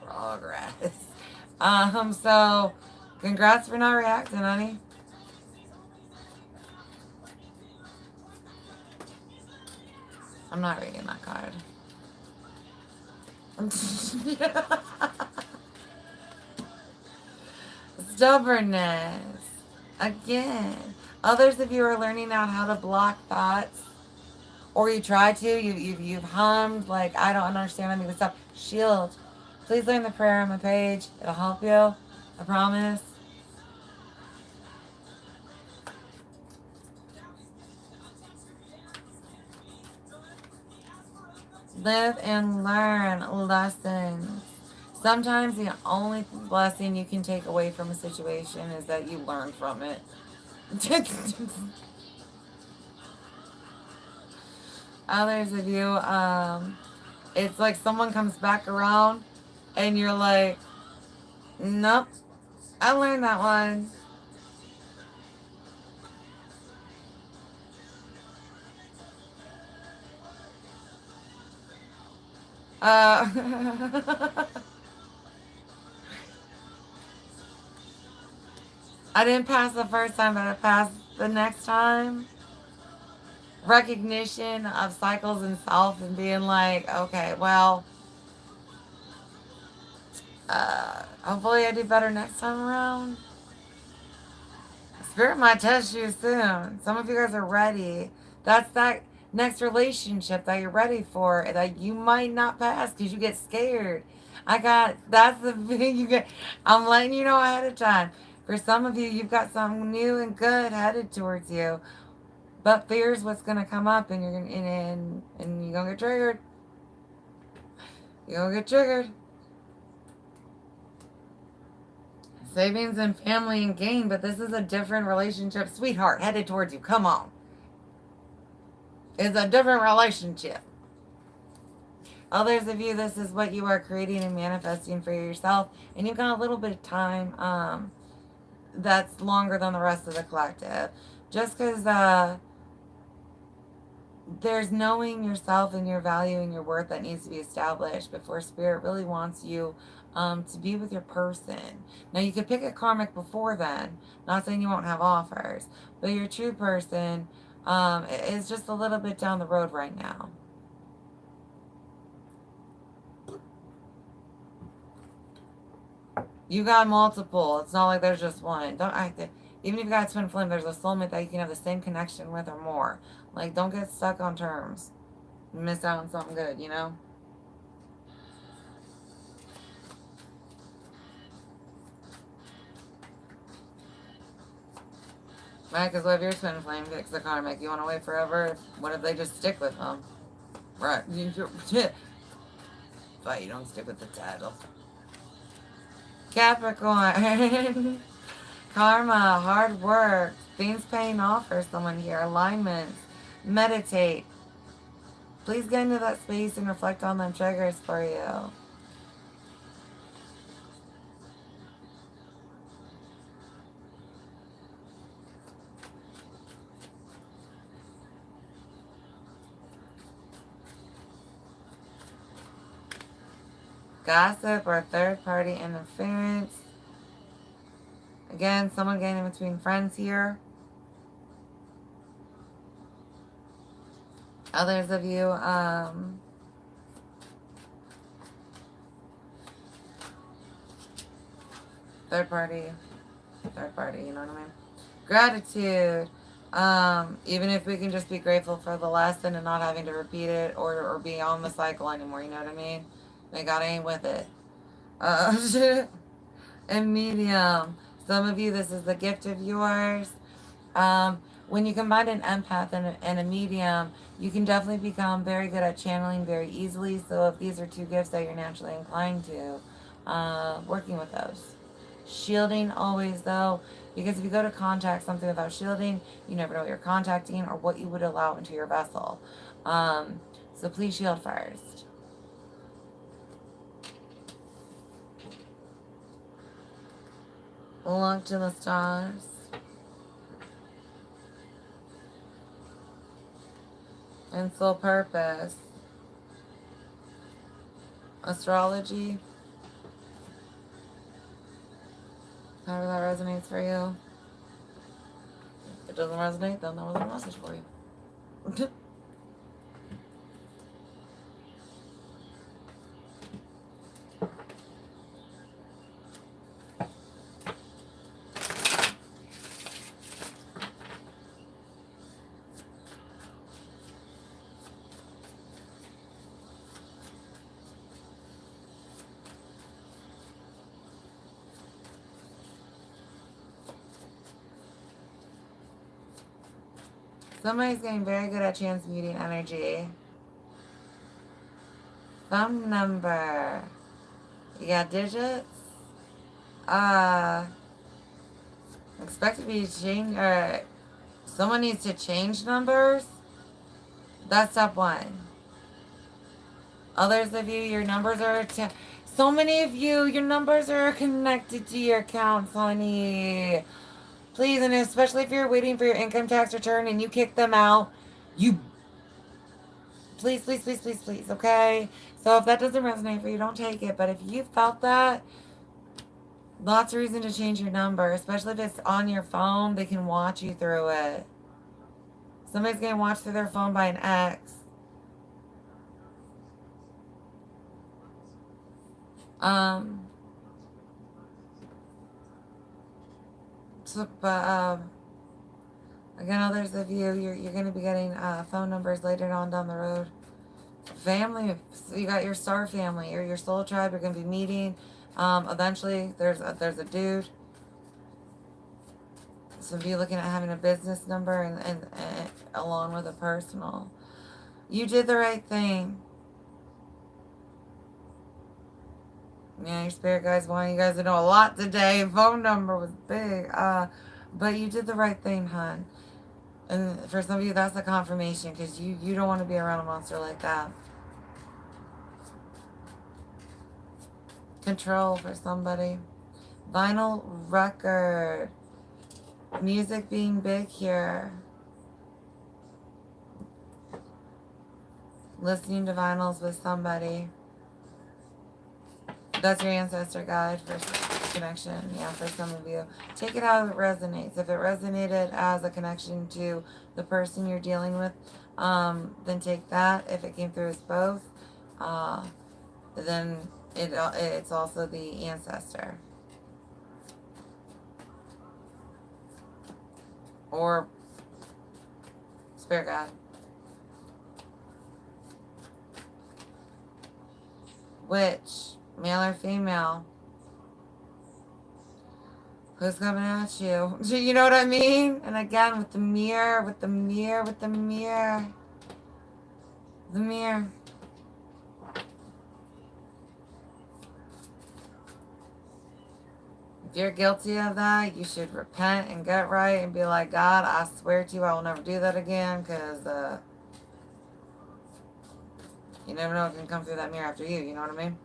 progress. So congrats for not reacting, honey. I'm not reading that card. Stubbornness. Again. Others of you are learning out how to block thoughts. Or you try to. You've hummed like I don't understand any of this stuff. Shield. Please learn the prayer on my page. It'll help you. I promise. Live and learn lessons. Sometimes the only blessing you can take away from a situation is that you learn from it. Others of you, it's like someone comes back around and you're like, nope, I learned that one. Uh, I didn't pass the first time, but I passed the next time. Recognition of cycles and self and being like, okay, well, hopefully I do better next time around. Spirit might test you soon. Some of you guys are ready. That's that next relationship that you're ready for that you might not pass because you get scared. That's the thing you get. I'm letting you know ahead of time. For some of you, you've got something new and good headed towards you. But fear's what's gonna come up, and you're gonna and you're gonna get triggered. You're gonna get triggered. Savings and family and gain, but this is a different relationship, sweetheart, headed towards you. Come on, it's a different relationship. Others of you, this is what you are creating and manifesting for yourself, and you've got a little bit of time. That's longer than the rest of the collective, just because there's knowing yourself and your value and your worth that needs to be established before spirit really wants you to be with your person. Now you could pick a karmic before then, not saying you won't have offers, but your true person is just a little bit down the road right now. You got multiple. It's not like there's just one. Don't act it. Even if you got twin flame, there's a soulmate that you can have the same connection with or more. Like, don't get stuck on terms. You miss out on something good, you know? Right, because what if your twin flame picks the karmic? You want to wait forever? What if they just stick with them? Right. But you don't stick with the title. Capricorn. Karma, hard work, things paying off for someone here, alignments, meditate. Please get into that space and reflect on them triggers for you. Gossip or third party interference. Again, someone getting in between friends here. Others of you, third party. third party, you know what I mean? Gratitude. Even if we can just be grateful for the lesson and not having to repeat it or be on the cycle anymore, you know what I mean? May God ain't with it. And medium. Some of you, this is the gift of yours. When you combine an empath and a medium, you can definitely become very good at channeling very easily. So if these are two gifts that you're naturally inclined to, working with those. Shielding always though, because if you go to contact something without shielding, you never know what you're contacting or what you would allow into your vessel. So please shield first. Look to the stars. And soul purpose. Astrology. However that resonates for you. If it doesn't resonate, then that wasn't a message for you. Somebody's getting very good at transmuting energy. Phone number. You got digits? Expect to be changed, or someone needs to change numbers? That's step one. Others of you, your numbers are, so many of you, your numbers are connected to your accounts, honey. Please, and especially if you're waiting for your income tax return and you kick them out, you, please, please, please, please, please, okay? So if that doesn't resonate for you, don't take it. But if you felt that, lots of reason to change your number, especially if it's on your phone, they can watch you through it. Somebody's getting watched through their phone by an ex. So, but, again, others of you, you're going to be getting phone numbers later on down the road. Family, so you got your star family or your soul tribe. You're going to be meeting. Eventually, there's a dude. Some of you looking at having a business number and along with a personal. You did the right thing. Yeah, your spirit guides want you guys to know a lot today. Phone number was big. But you did the right thing, hon. And for some of you, that's a confirmation because you don't want to be around a monster like that. Control for somebody. Vinyl record. Music being big here. Listening to vinyls with somebody. That's your ancestor guide for connection. Yeah, for some of you. Take it how it resonates. If it resonated as a connection to the person you're dealing with, then take that. If it came through as both, then it's also the ancestor. Or spirit guide. Which, male or female? Who's coming at you? You know what I mean? And again, with the mirror, with the mirror, with the mirror. The mirror. If you're guilty of that, you should repent and get right and be like, God, I swear to you I will never do that again, because you never know what can come through that mirror after you know what I mean?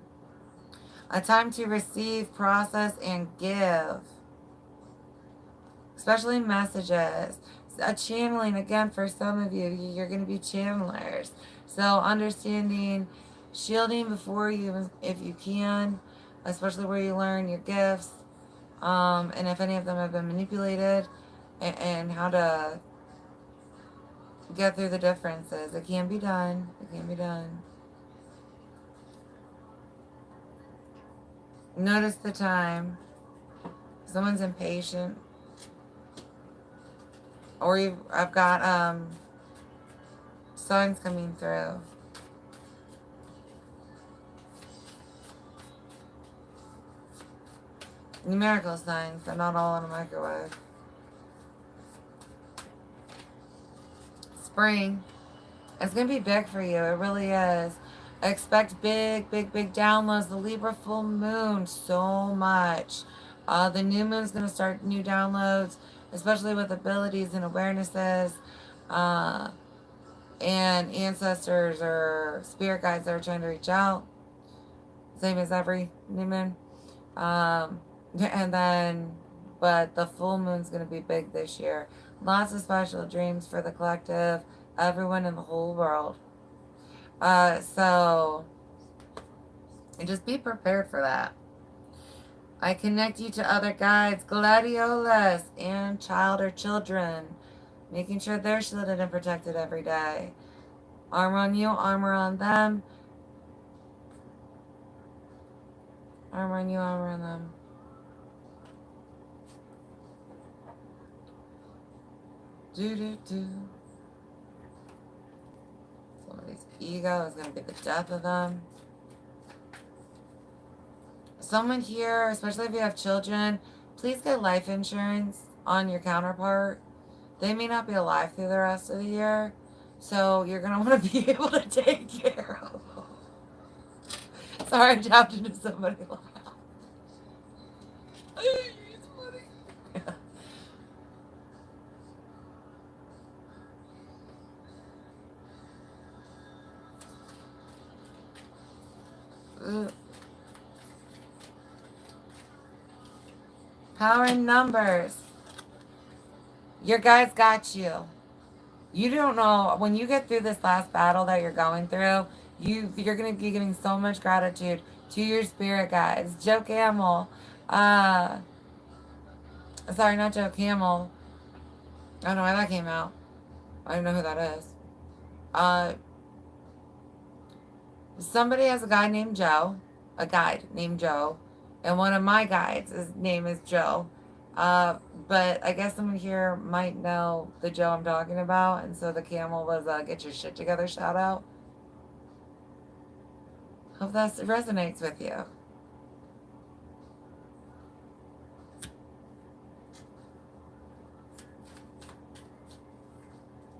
A time to receive, process, and give. Especially messages. A channeling, again, for some of you, you're going to be channelers. So understanding, shielding before you, if you can, especially where you learn your gifts, and if any of them have been manipulated, and how to get through the differences. It can be done. It can be done. Notice the time. Someone's impatient. I've got signs coming through. Numerical signs. They're not all in a microwave. Spring. It's going to be big for you. It really is. Expect big, big, big downloads. The Libra full moon, so much. The new moon's going to start new downloads, especially with abilities and awarenesses. And ancestors or spirit guides that are trying to reach out. Same as every new moon. And then, but the full moon's going to be big this year. Lots of special dreams for the collective, everyone in the whole world. So just be prepared for that. I connect you to other guides, gladiolas, and child or children, making sure they're shielded and protected every day. Armor on you, armor on them. Armor on you, armor on them. Do. Somebody's ego is going to be the death of them. Someone here, especially if you have children, please get life insurance on your counterpart. They may not be alive through the rest of the year, so you're going to want to be able to take care of them. Sorry, I tapped into somebody loud. It's funny. Power in numbers. Your guys got you. You don't know, when you get through this last battle that you're going through, you're going to be giving so much gratitude to your spirit guides. Joe Camel. Sorry, not Joe Camel. I don't know why that came out. I don't know who that is. Somebody has a guy named Joe. A guide named Joe. And one of my guides, his name is Joe. But I guess someone here might know the Joe I'm talking about. And so the camel was a get your shit together shout out. Hope that resonates with you.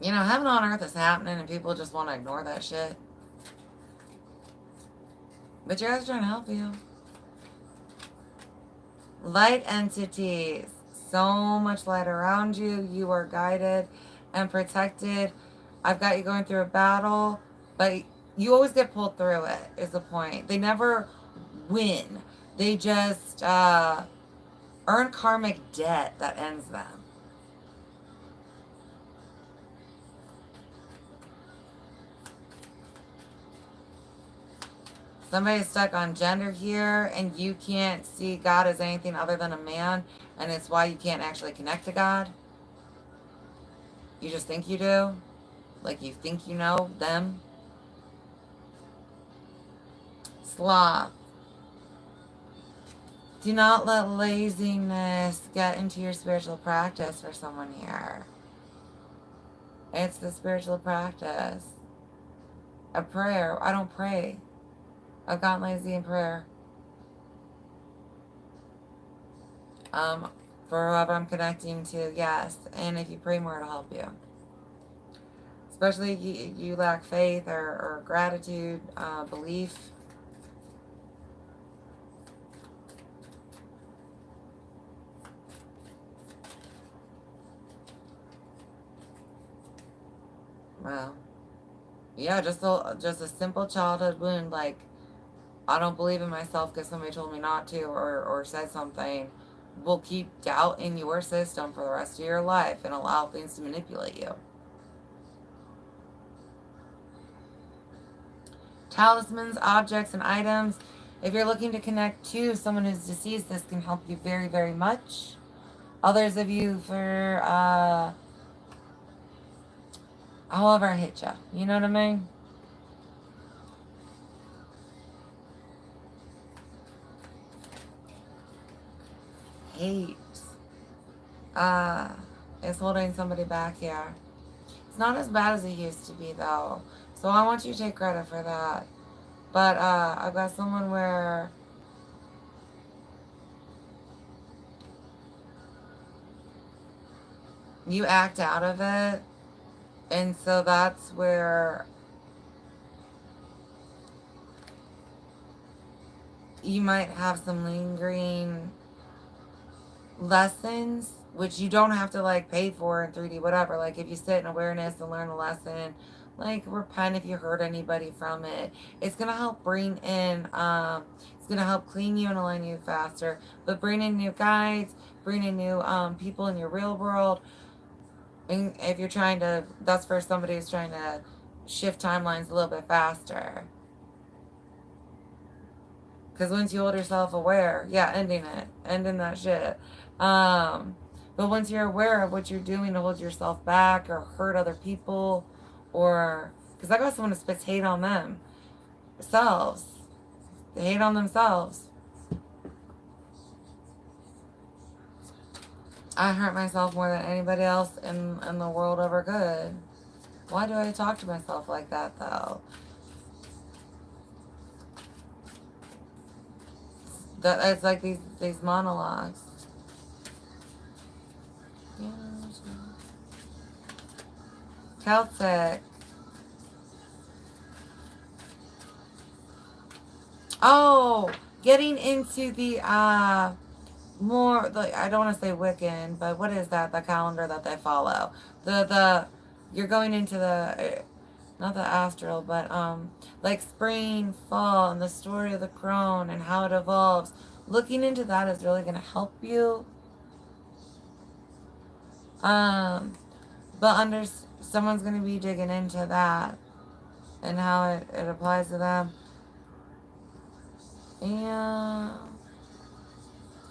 You know, heaven on earth is happening and people just want to ignore that shit. But you guys are trying to help you. Light entities. So much light around you. You are guided and protected. I've got you going through a battle, but you always get pulled through it, is the point. They never win. They just earn karmic debt that ends them. Somebody's stuck on gender here, and you can't see God as anything other than a man, and it's why you can't actually connect to God. You just think you do. Like you think you know them. Sloth. Do not let laziness get into your spiritual practice for someone here. It's the spiritual practice. A prayer. I don't pray. I've gotten lazy in prayer. For whoever I'm connecting to, yes. And if you pray more, it'll help you. Especially if you lack faith or gratitude, belief. Well, yeah, just a simple childhood wound, like I don't believe in myself because somebody told me not to or said something, will keep doubt in your system for the rest of your life and allow things to manipulate you. Talismans, objects, and items. If you're looking to connect to someone who's deceased, this can help you very, very much. Others of you for however I hit you. You know what I mean? Hate. is holding somebody back here. It's not as bad as it used to be, though. So I want you to take credit for that. But I've got someone where you act out of it. And so that's where you might have some lingering lessons, which you don't have to like pay for in 3D, whatever. Like if you sit in awareness and learn a lesson, like repent if you hurt anybody from it. It's gonna help bring in, it's gonna help clean you and align you faster. But bring in new guides, bring in new people in your real world. And if you're trying to, that's for somebody who's trying to shift timelines a little bit faster. Because once you hold yourself aware, yeah, ending that shit. But once you're aware of what you're doing to hold yourself back or hurt other people, or because I got someone who spits hate on themselves, they hate on themselves. I hurt myself more than anybody else in the world ever could. Why do I talk to myself like that, though? That it's like these monologues. Celtic. Oh, getting into the more, like, I don't want to say Wiccan, but what is that? The calendar that they follow. The you're going into the not the astral, but like spring, fall, and the story of the crone and how it evolves. Looking into that is really going to help you. But someone's going to be digging into that and how it applies to them. And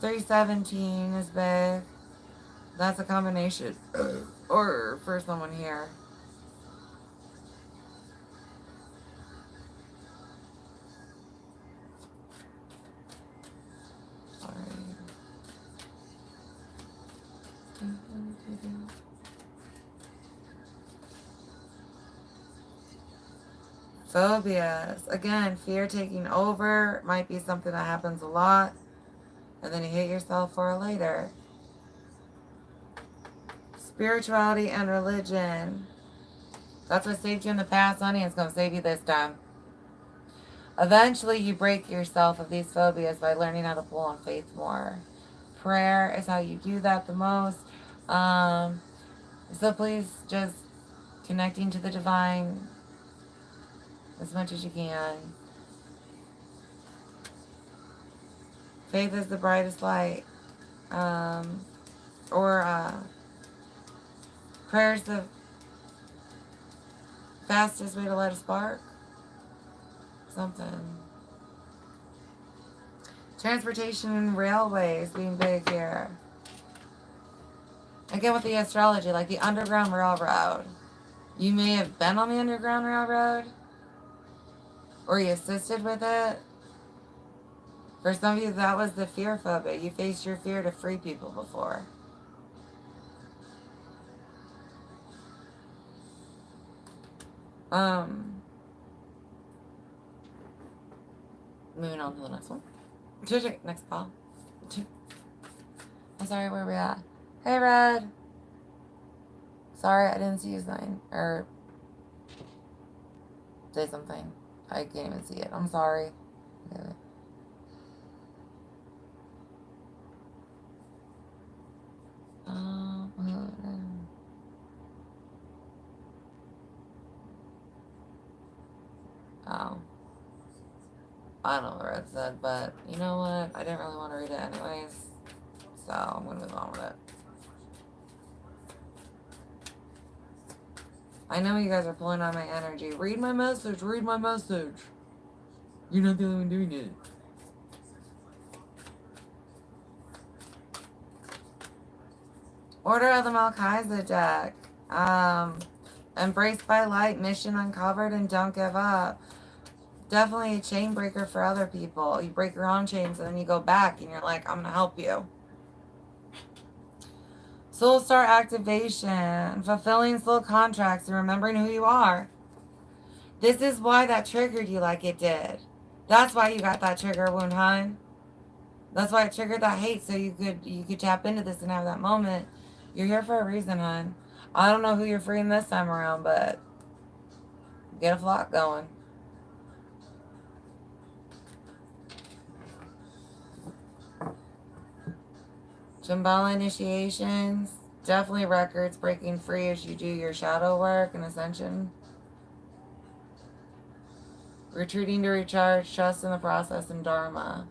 317 is big. That's a combination. Or for someone here. Sorry. Phobias. Again, fear taking over might be something that happens a lot. And then you hate yourself for it later. Spirituality and religion. That's what saved you in the past, honey. It's going to save you this time. Eventually, you break yourself of these phobias by learning how to pull on faith more. Prayer is how you do that the most. So please, just connecting to the divine as much as you can. Faith is the brightest light. Prayer is the fastest way to light a spark. Something. Transportation and railways being big here. Again with the astrology, like the Underground Railroad. You may have been on the Underground Railroad, or you assisted with it. For some of you, that was the fear phobia. You faced your fear to free people before. Moving on to the next one. Next call. I'm sorry, where are we at? Hey, Red. Sorry, I didn't see you sign. Or say something. I can't even see it. I'm sorry. Okay. Oh. I don't know what Red said, but you know what? I didn't really want to read it anyways. So I'm going to move on with it. I know you guys are pulling on my energy. Read my message. Read my message. You're not the only one doing it. Order of the Malchiza deck. Embraced by light, mission uncovered, and don't give up. Definitely a chain breaker for other people. You break your own chains and then you go back and you're like, I'm going to help you. Soul star activation, fulfilling soul contracts, and remembering who you are. This is why that triggered you like it did. That's why you got that trigger wound, hon. That's why it triggered that hate, so you could tap into this and have that moment. You're here for a reason, hon. I don't know who you're freeing this time around, but get a flock going. Shambhala initiations, definitely records breaking free as you do your shadow work and ascension. Retreating to recharge, trust in the process, and dharma.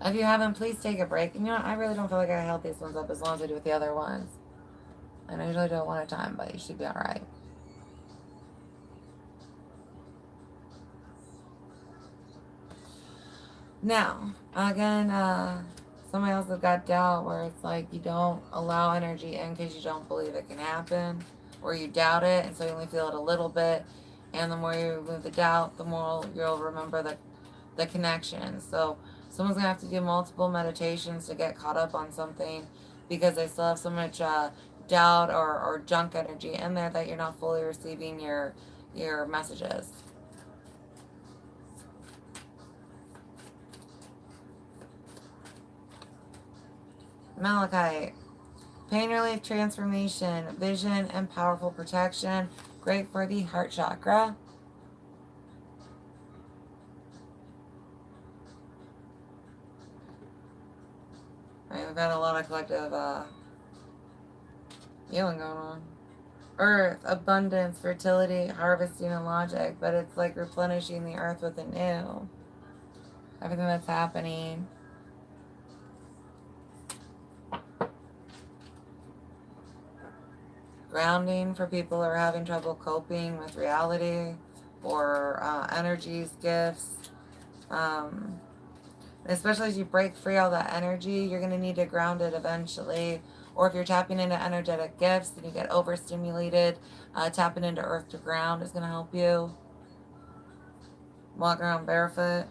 If you haven't, please take a break. And you know, I really don't feel like I held these ones up as long as I do with the other ones. And I usually do it one at a time, but you should be alright. Now, again, somebody else has got doubt where it's like you don't allow energy in because you don't believe it can happen, or you doubt it, and so you only feel it a little bit. And the more you remove the doubt, the more you'll remember the connection. So someone's gonna have to do multiple meditations to get caught up on something because they still have so much doubt or junk energy in there that you're not fully receiving your messages. Malachite. Pain relief, transformation, vision, and powerful protection. Great for the heart chakra. Right, we've got a lot of collective healing going on. Earth, abundance, fertility, harvesting, and logic. But it's like replenishing the earth with anew. Everything that's happening. Grounding for people who are having trouble coping with reality or energies, gifts. Especially as you break free all that energy, you're going to need to ground it eventually. Or if you're tapping into energetic gifts and you get overstimulated, tapping into earth to ground is going to help you. Walk around barefoot.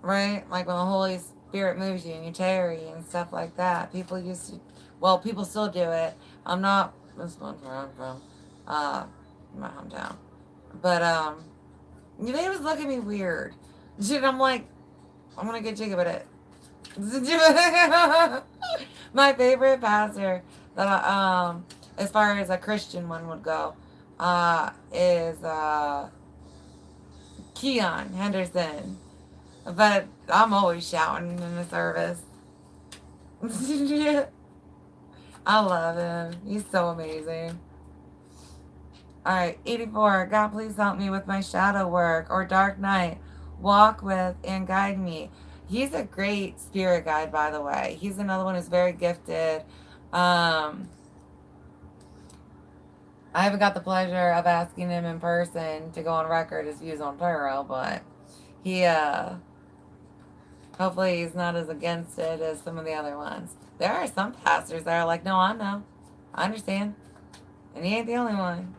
Right? Like when the Holy Spirit moves you and you tarry and stuff like that. People used to, well, people still do it. I'm not, this one's where I'm from, my hometown. But, they always look at me weird. Dude, I'm like, I'm gonna get jiggy with it. My favorite pastor that as far as a Christian one would go, is Keon Henderson. But I'm always shouting in the service. I love him. He's so amazing. Alright, 84. God, please help me with my shadow work or dark night. Walk with and guide me. He's a great spirit guide, by the way. He's another one who's very gifted. I haven't got the pleasure of asking him in person to go on record his views on tarot, but he, hopefully he's not as against it as some of the other ones. There are some pastors that are like, no, I know. I understand. And he ain't the only one.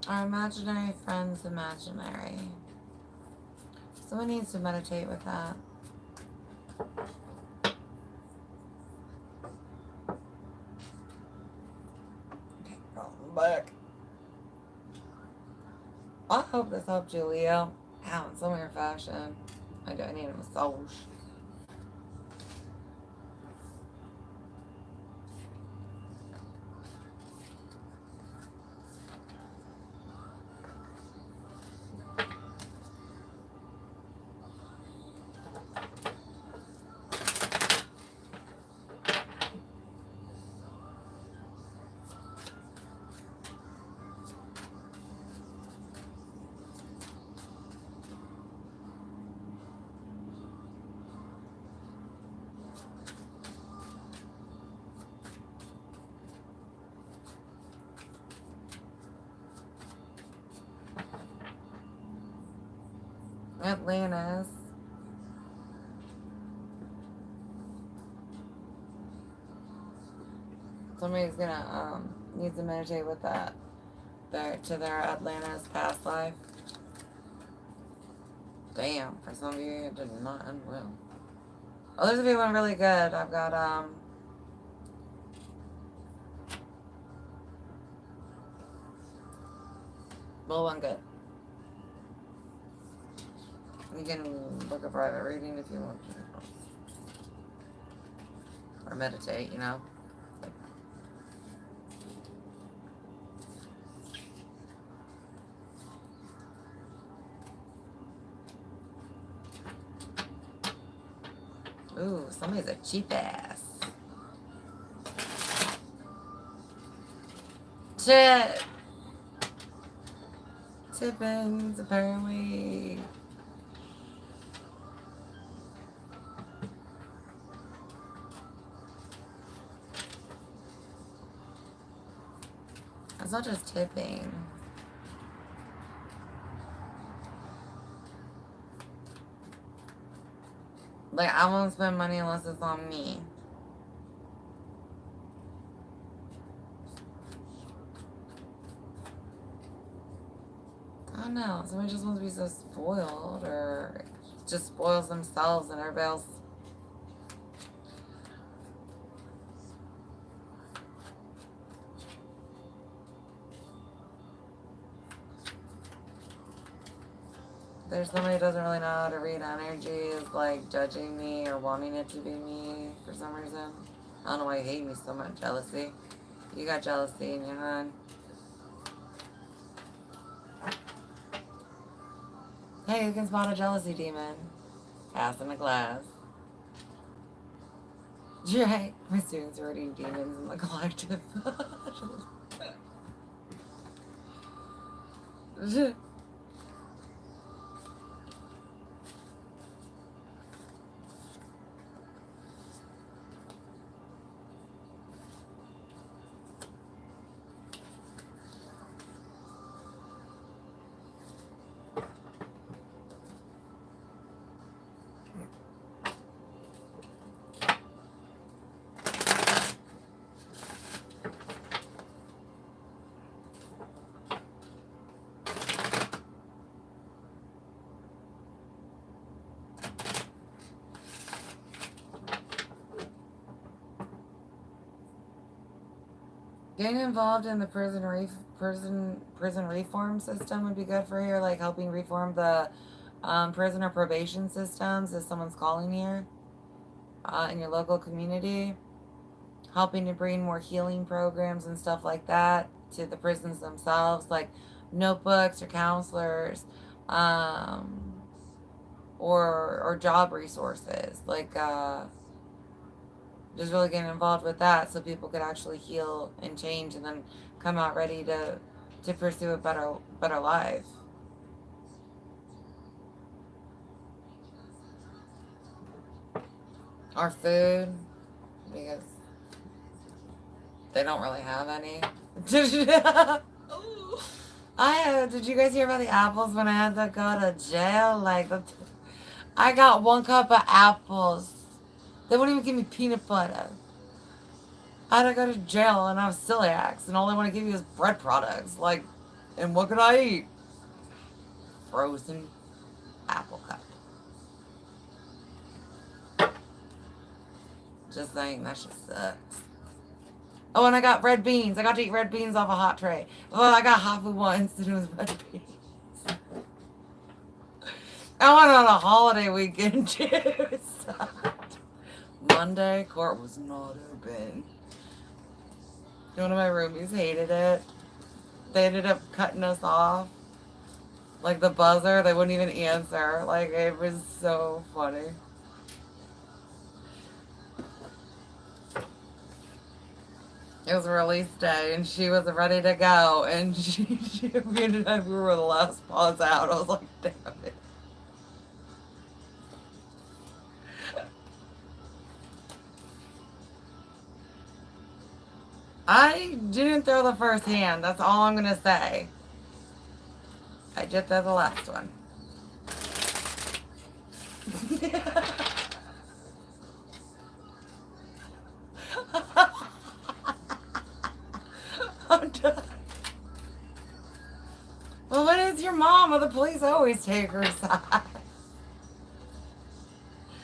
Our imaginary friend's imaginary. Someone needs to meditate with that. I hope this helped you, Leo. Ow, in some weird fashion. I need a massage. Atlantis. Somebody's gonna need to meditate with that. To their Atlantis past life. Damn, for some of you it did not end well. Others of you went really good. I've got well, one good. You can book a private reading if you want to. Or meditate, you know. Ooh, somebody's a cheap ass. Shit. Tippins, apparently. It's not just tipping. Like, I won't spend money unless it's on me. I don't know. Somebody just wants to be so spoiled, or just spoils themselves and everybody else. There's somebody who doesn't really know how to read energy, is like judging me or wanting it to be me for some reason. I don't know why you hate me so much. Jealousy. You got jealousy in your head. Hey, you can spot a jealousy demon. Pass in a glass. Right. My students are reading demons in the collective. Getting involved in the prison reform system would be good for here, like helping reform the prisoner probation systems if someone's calling here in your local community. Helping to bring more healing programs and stuff like that to the prisons themselves, like notebooks or counselors, or job resources, like just really getting involved with that so people could actually heal and change and then come out ready to pursue a better life. Or food, because they don't really have any. Did you guys hear about the apples when I had to go to jail? Like, I got 1 cup of apples. They wouldn't even give me peanut butter. I had to go to jail and I have celiacs, and all they want to give you is bread products. Like, and what could I eat? Frozen apple cup. Just saying, that shit sucks. Oh, and I got red beans. I got to eat red beans off a hot tray. Oh, I got hot food once, and it was red beans. I went on a holiday weekend too. So. Monday, court was not open. One of my roomies hated it. They ended up cutting us off. Like the buzzer, they wouldn't even answer. Like, it was so funny. It was release day, and she was ready to go, and we were the last pause out. I was like, damn it. I didn't throw the first hand. That's all I'm gonna say. I did throw the last one. I'm done. Well, what is your mom? Well, the police always take her side.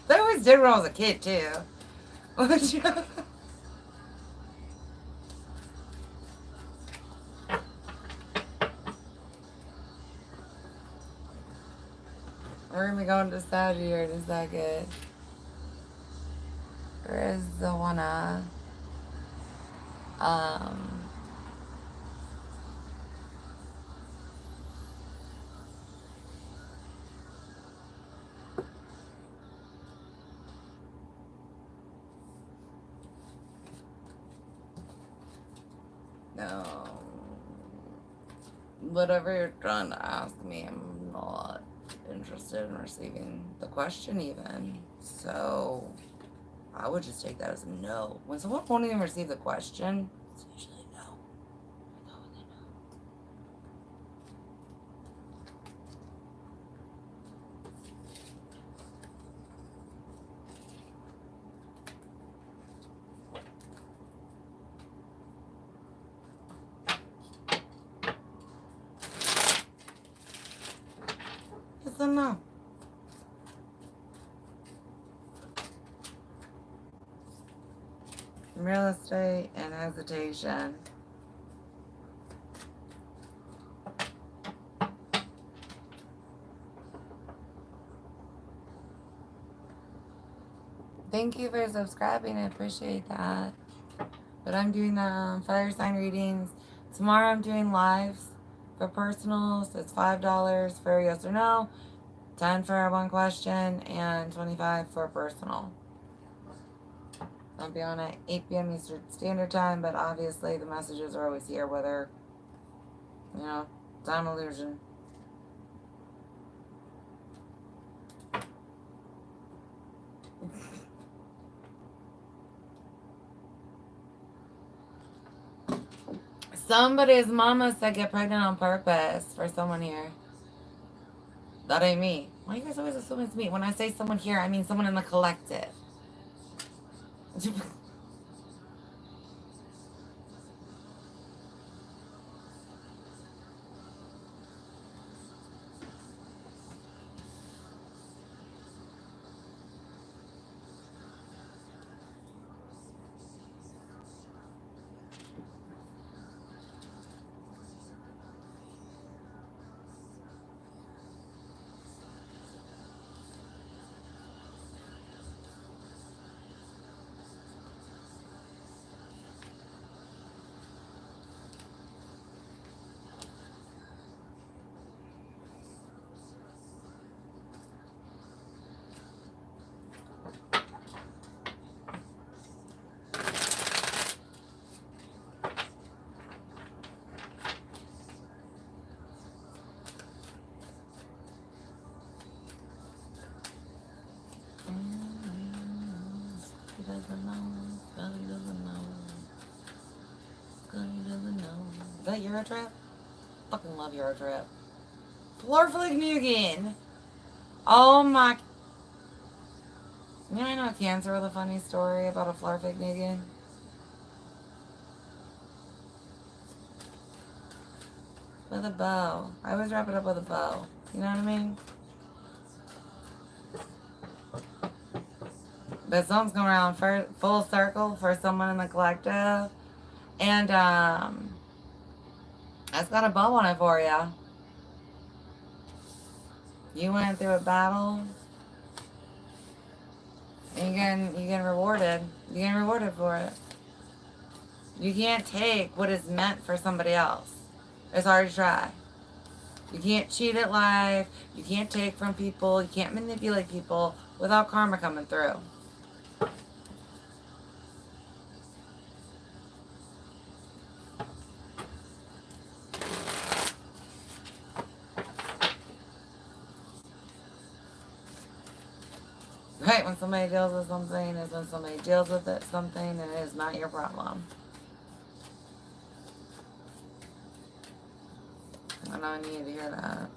They always did when I was a kid, too. We're gonna be going to Sagittarius in a second. Where is the one, no. Whatever you're trying to ask me, I'm not interested in receiving the question even. So I would just take that as a no. When someone won't even receive the question, it's usually no. No, they know. It's a no. Real estate and hesitation. Thank you for subscribing. I appreciate that. But I'm doing fire sign readings. Tomorrow I'm doing lives for personals. It's $5 for yes or no, 10 for one question, and 25 for personal. I'll be on at 8 p.m. Eastern Standard Time, but obviously the messages are always here, whether, time illusion. Somebody's mama said get pregnant on purpose for someone here. That ain't me. Why you guys always assume it's me? When I say someone here, I mean someone in the collective. Is that Eurotrip? Fucking love Eurotrip. Florflignugan. Oh my. I know Cancer with a funny story about a Florflignugan. With a bow. I always wrap it up with a bow. You know what I mean? But something's going around for full circle for someone in the collective. And it's got a bow on it for you. You went through a battle, and you get rewarded. You get rewarded for it. You can't take what is meant for somebody else. It's hard to try. You can't cheat at life. You can't take from people. You can't manipulate people without karma coming through. Right, when somebody deals with something is when somebody deals with it, something, and it is not your problem. I know I need to hear that.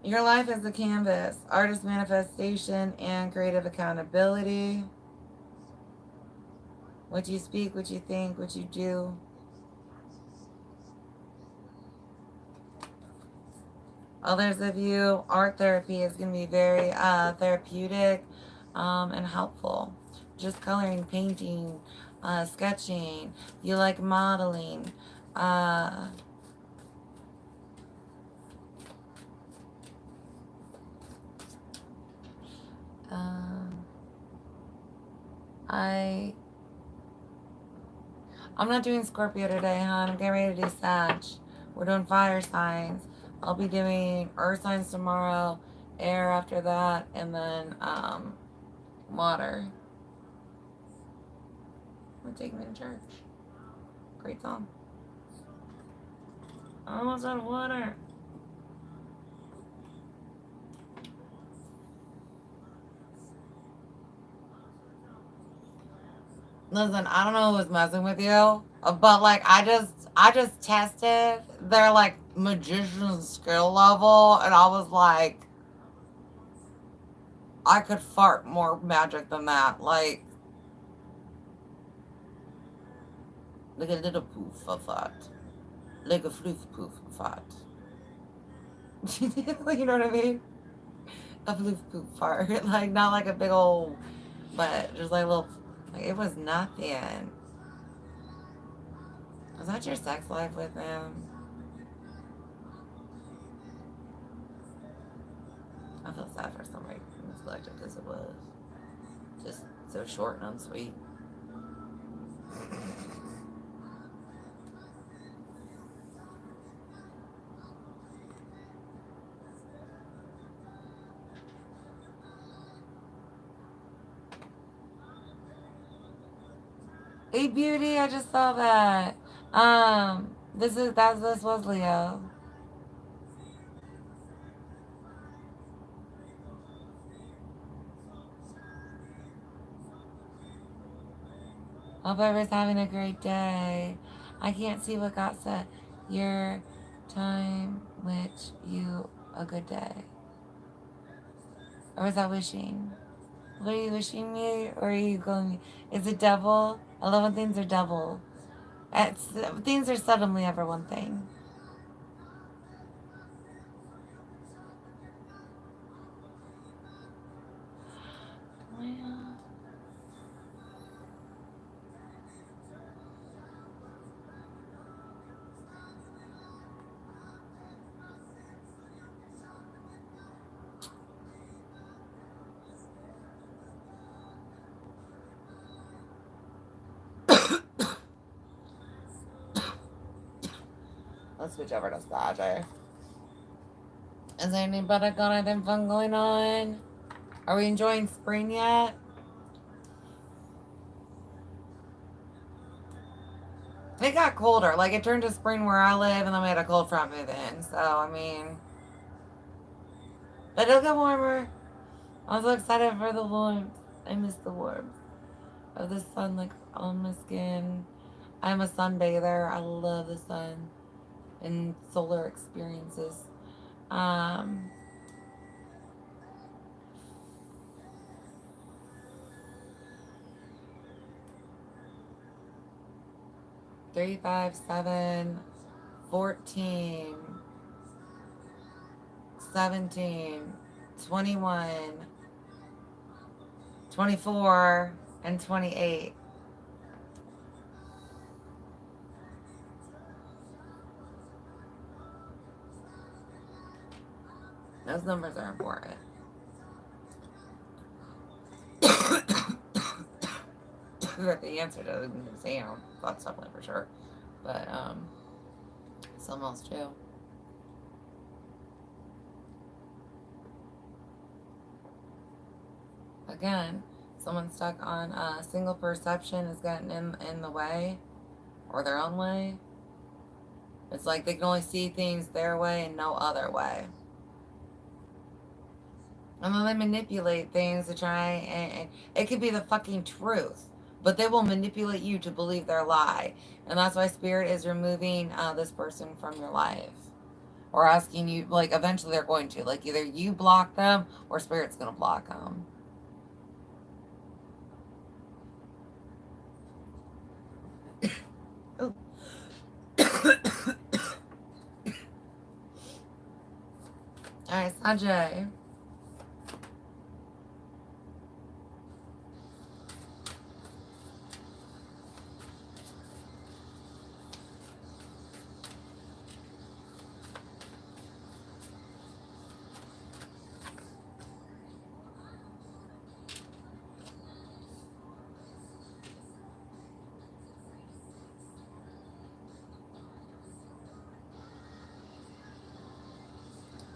Your life is a canvas, artist manifestation, and creative accountability. What you speak, what you think, what you do. Others of you, art therapy is going to be very therapeutic and helpful. Just coloring, painting, sketching. You like modeling. Uh, um, I'm not doing Scorpio today, hon. I'm getting ready to do Sag. We're doing fire signs. I'll be doing earth signs tomorrow, air after that, and then water. We're taking me to church. Great song. I almost out of water. Listen, I don't know who was messing with you, but like I just tested their like magician skill level, and I was like, I could fart more magic than that. Like a little poof of fart, like a floof poof of fart. You know what I mean? A floof poof fart, like not like a big old, but just like a little. Like it was nothing. Was that your sex life with him? I feel sad for somebody miscollected because it was just so short and unsweet. Hey, beauty! I just saw that. This was Leo. Hope everyone's having a great day. I can't see what got said. Your time, which you a good day. Or was that wishing? What are you wishing me? Or are you going? Is it double? I love when things are double. It's, things are suddenly ever one thing. Let's switch over to Sag. Is there anybody got anything fun going on? Are we enjoying spring yet? It got colder. Like it turned to spring where I live, and then we had a cold front move in. So I mean, but it'll get warmer. I'm so excited for the warmth. I miss the warmth of the sun, like on my skin. I'm a sunbather. I love the sun and solar experiences. Um, 3, 5, 7, 14, 17. 21, 24, and 28. Those numbers are important. The answer to the exam, that's definitely for sure. But some else too. Again, someone stuck on a single perception is getting in the way or their own way. It's like they can only see things their way and no other way. And then they manipulate things to try and it could be the fucking truth. But they will manipulate you to believe their lie. And that's why Spirit is removing this person from your life. Or asking you, like, eventually they're going to. Like, either you block them or Spirit's going to block them. Oh. Alright, Sanjay.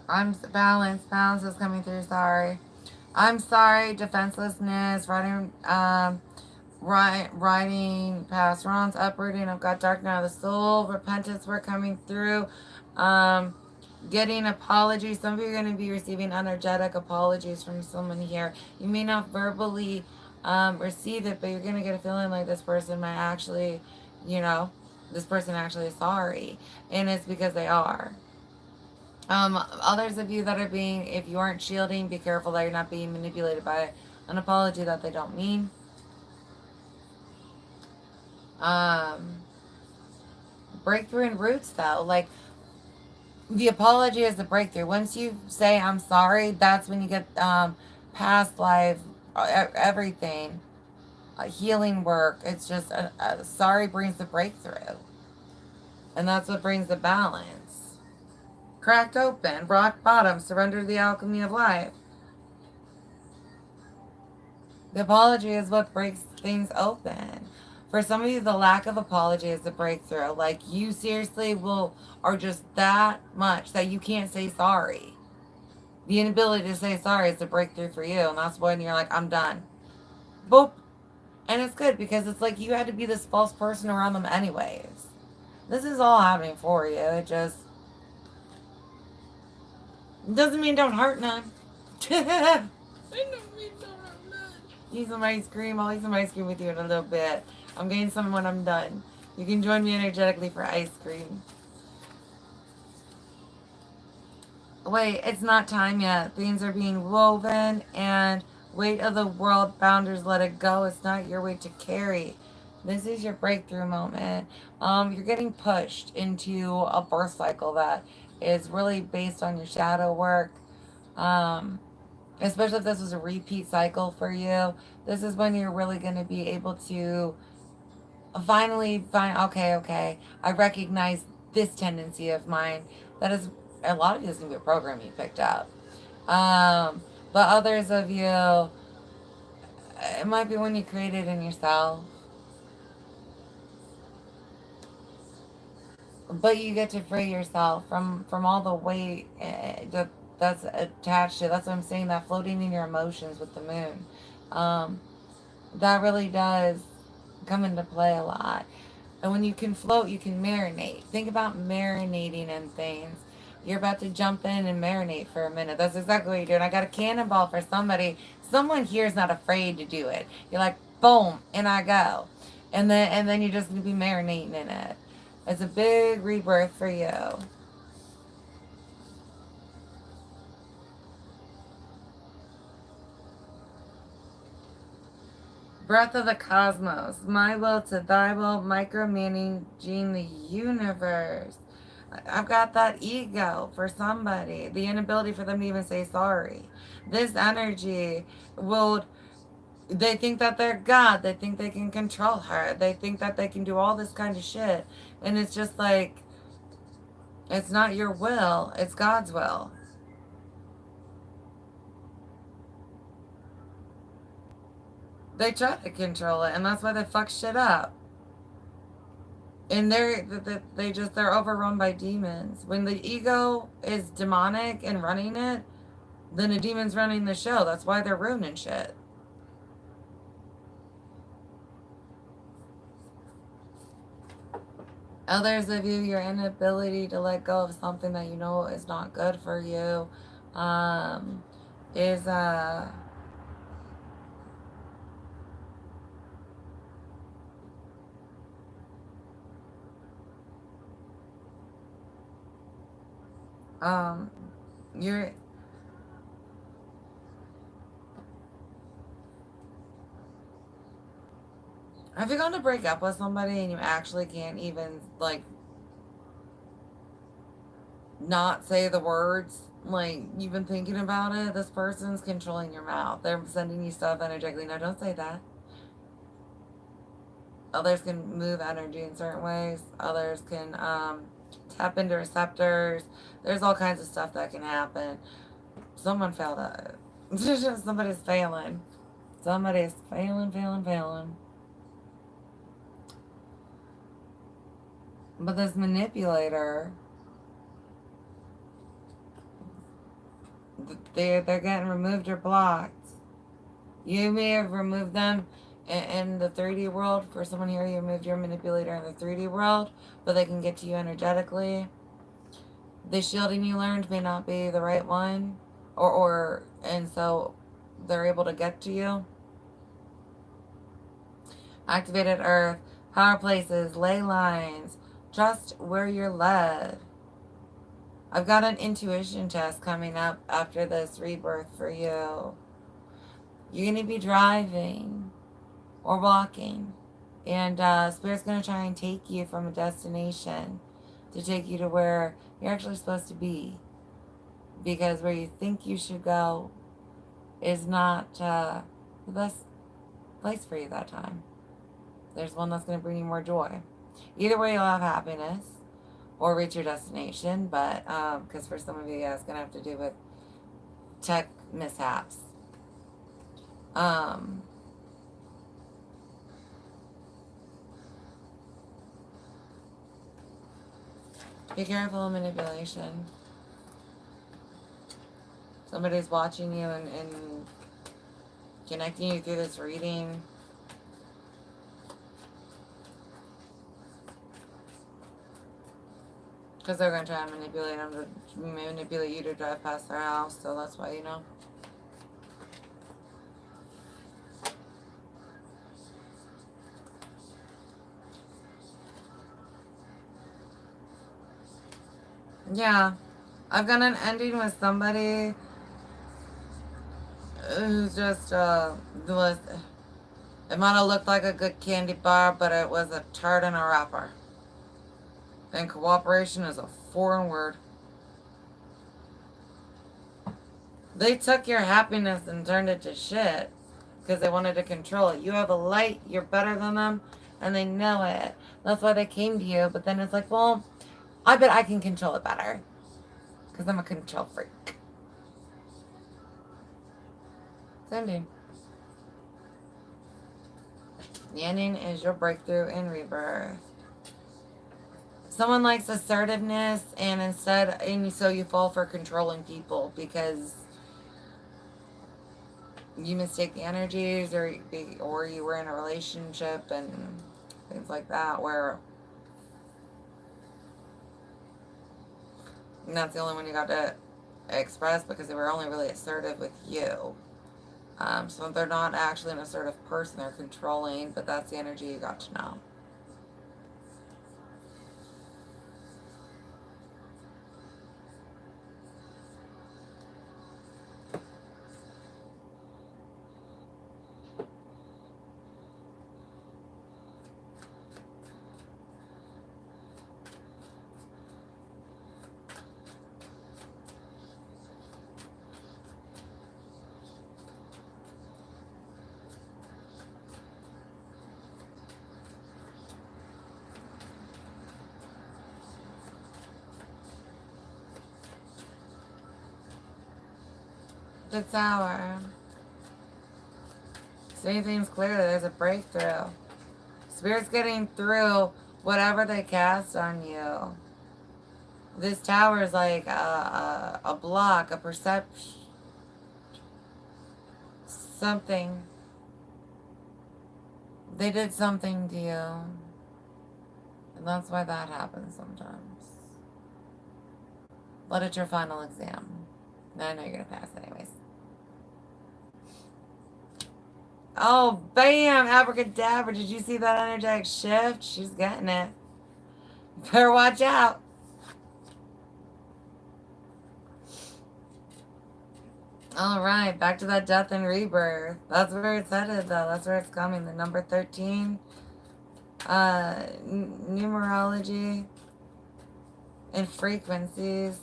I'm balanced. Balance is coming through. Sorry. I'm sorry. Defenselessness. Writing past wrongs. Uprooting. I've got dark night of the soul. Repentance. We're coming through. Getting apologies. Some of you are going to be receiving energetic apologies from someone here. You may not verbally receive it, but you're going to get a feeling like this person might actually, this person actually is sorry. And it's because they are. Others of you that are being, if you aren't shielding, be careful that you're not being manipulated by an apology that they don't mean. Breakthrough in roots, though. Like, the apology is the breakthrough. Once you say, I'm sorry, that's when you get past life, everything. Healing work. It's just, sorry brings the breakthrough. And that's what brings the balance. Cracked open, rock bottom, surrender to the alchemy of life. The apology is what breaks things open. For some of you, the lack of apology is the breakthrough. Like, you seriously are just that much that you can't say sorry. The inability to say sorry is the breakthrough for you. And that's when you're like, I'm done. Boop. And it's good because it's like you had to be this false person around them anyways. This is all happening for you. It just doesn't mean don't hurt none. Eat some ice cream. I'll eat some ice cream with you in a little bit. I'm getting some when I'm done. You can join me energetically for ice cream. Wait, it's not time yet. Things are being woven and weight of the world boundaries, let it go. It's not your weight to carry. This is your breakthrough moment. You're getting pushed into a birth cycle that is really based on your shadow work. Especially if this was a repeat cycle for you. This is when you're really going to be able to finally find, okay, I recognize this tendency of mine. That is, a lot of you is going to be a program you picked up. But others of you, it might be one you created in yourself. But you get to free yourself from all the weight that's attached to. That's what I'm saying. That floating in your emotions with the moon, that really does come into play a lot. And when you can float, you can marinate. Think about marinating in things. You're about to jump in and marinate for a minute. That's exactly what you're doing. I got a cannonball for somebody. Someone here is not afraid to do it. You're like, boom, and I go. And then you're just going to be marinating in it. It's a big rebirth for you. Breath of the cosmos. My will to thy will. Micromanaging the universe. I've got that ego for somebody, the inability for them to even say sorry. This energy will, they think that they're God. They think they can control her. They think that they can do all this kind of shit. And it's just like, it's not your will, it's God's will. They try to control it, and that's why they fuck shit up. And they're overrun by demons. When the ego is demonic and running it, then a demon's running the show. That's why they're ruining shit. Others of you, your inability to let go of something that you know is not good for you, is you're, if you're going to break up with somebody and you actually can't even like not say the words, like you've been thinking about it, this person's controlling your mouth. They're sending you stuff energetically. No, don't say that. Others can move energy in certain ways. Others can tap into receptors. There's all kinds of stuff that can happen. Someone failed at it. Somebody's failing. Somebody's failing. But this manipulator, they're getting removed or blocked. You may have removed them in the 3D world. For someone here, you removed your manipulator in the 3D world, but they can get to you energetically. The shielding you learned may not be the right one, and so they're able to get to you. Activated earth, power places, ley lines, trust where you're led. I've got an intuition test coming up after this rebirth for you. You're going to be driving or walking, and Spirit's going to try and take you from a destination to take you to where you're actually supposed to be. Because where you think you should go is not the best place for you that time. There's one that's going to bring you more joy. Either way, you'll have happiness or reach your destination, but because for some of you, it's going to have to do with tech mishaps. Be careful of manipulation. Somebody's watching you and connecting you through this reading. Because they're going to try and manipulate you to drive past their house, so that's why, you know. Yeah. I've got an ending with somebody who's just, it might have looked like a good candy bar, but it was a tart in a wrapper. And cooperation is a foreign word. They took your happiness and turned it to shit because they wanted to control it. You have a light, you're better than them, and they know it. That's why they came to you, but then it's like, well, I bet I can control it better because I'm a control freak. Sending. The ending is your breakthrough and rebirth. Someone likes assertiveness, and so you fall for controlling people because you mistake the energies, or you were in a relationship and things like that, where and that's the only one you got to express because they were only really assertive with you. So they're not actually an assertive person, they're controlling, but that's the energy you got to know. The Tower. Seeing things clearly, there's a breakthrough. Spirit's getting through whatever they cast on you. This Tower is like a block, a perception, something. They did something to you. And that's why that happens sometimes. But it's your final exam. Now I know you're going to pass anyways. Oh, bam! Abracadabra. Did you see that energetic shift? She's getting it. Better watch out. Alright, back to that death and rebirth. That's where it's headed, though. That's where it's coming. The number 13. Numerology. And frequencies.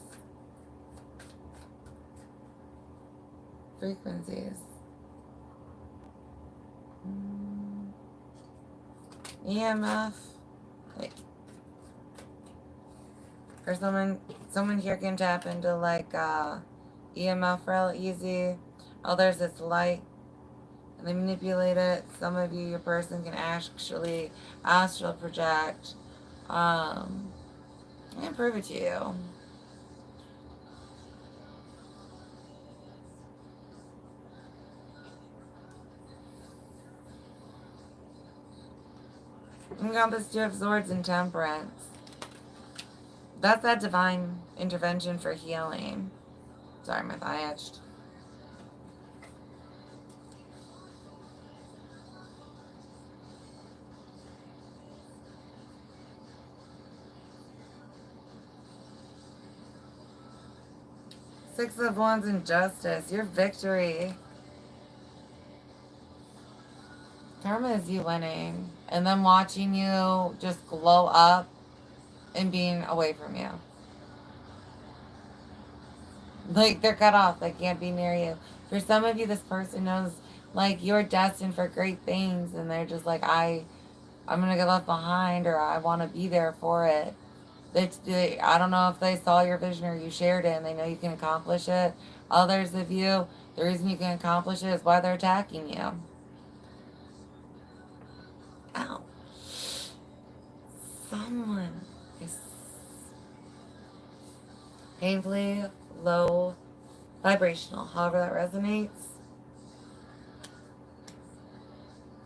EMF. Wait. Or someone here can tap into like EMF real easy. Others it's light. And they manipulate it. Some of you, your person can actually astral project. And prove it to you. We got this Two of Swords and Temperance. That's that divine intervention for healing. Sorry, my thigh itched. Six of Wands and Justice. Your victory. Karma is you winning. And them watching you just glow up and being away from you. Like, they're cut off. They can't be near you. For some of you, this person knows, like, you're destined for great things. And they're just like, I'm going to get left behind, or I want to be there for it. I don't know if they saw your vision or you shared it and they know you can accomplish it. Others of you, the reason you can accomplish it is why they're attacking you. Ow. Someone is painfully low vibrational, however that resonates.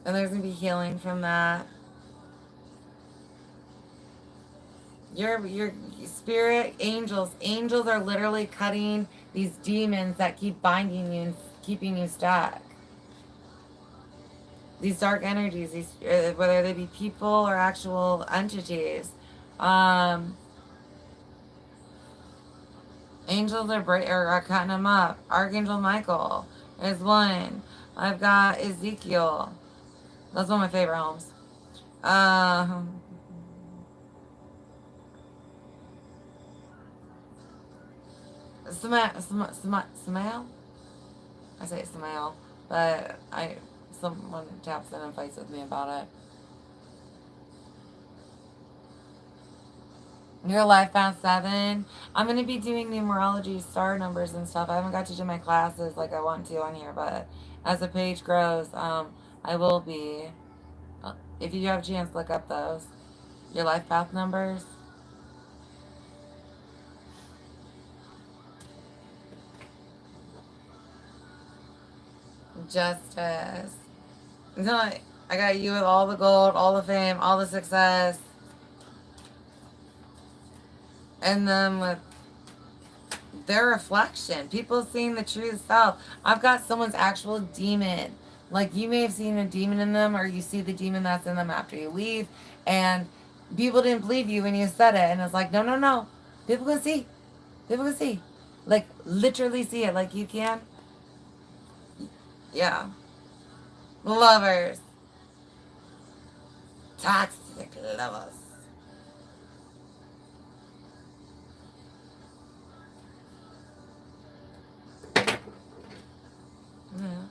And there's going to be healing from that. Your spirit, angels are literally cutting these demons that keep binding you and keeping you stuck. These dark energies, whether they be people or actual entities. Angels are cutting them up. Archangel Michael is one. I've got Ezekiel. That's one of my favorite homes. Samael? I say Samael, but someone taps in and fights with me about it. Your life path 7. I'm going to be doing numerology, star numbers and stuff. I haven't got to do my classes like I want to on here, but as the page grows, I will be. If you have a chance, look up those. Your life path numbers. Justice. No, I got you with all the gold, all the fame, all the success. And then with their reflection, people seeing the true self. I've got someone's actual demon. Like, you may have seen a demon in them, or you see the demon that's in them after you leave, and people didn't believe you when you said it, and it's like, no, people can see. Like, literally see it like you can. Yeah. Lovers. Toxic lovers. Yeah.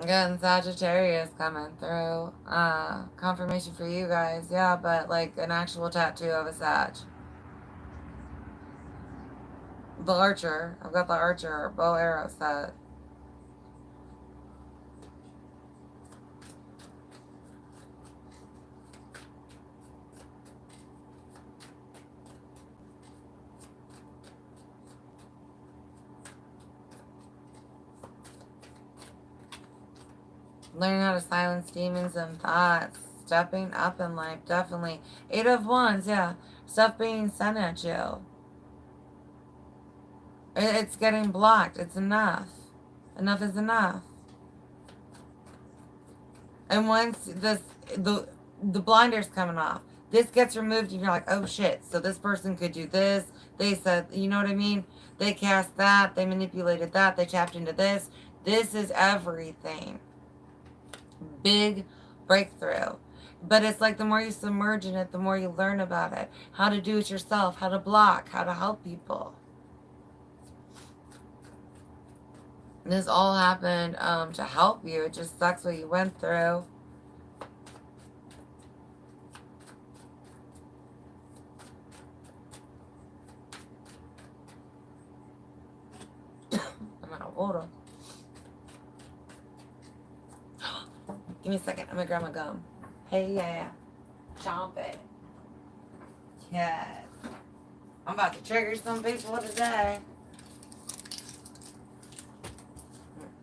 Again, Sagittarius coming through. Confirmation for you guys. Yeah, but like an actual tattoo of a Sag. The Archer. I've got the Archer bow arrow set. Learning how to silence demons and thoughts. Stepping up in life, definitely. Eight of Wands, yeah. Stuff being sent at you. It's getting blocked. It's enough. Enough is enough. And once the blinder's coming off, this gets removed and you're like, oh shit, so this person could do this. They said, you know what I mean? They cast that, they manipulated that, they tapped into this. This is everything. Big breakthrough. But it's like the more you submerge in it, the more you learn about it. How to do it yourself, how to block, how to help people. This all happened to help you. It just sucks what you went through. I'm out of water. Give me a second. I'm going to grab my gum. Hey, yeah. Chomp it. Yes. I'm about to trigger some people today.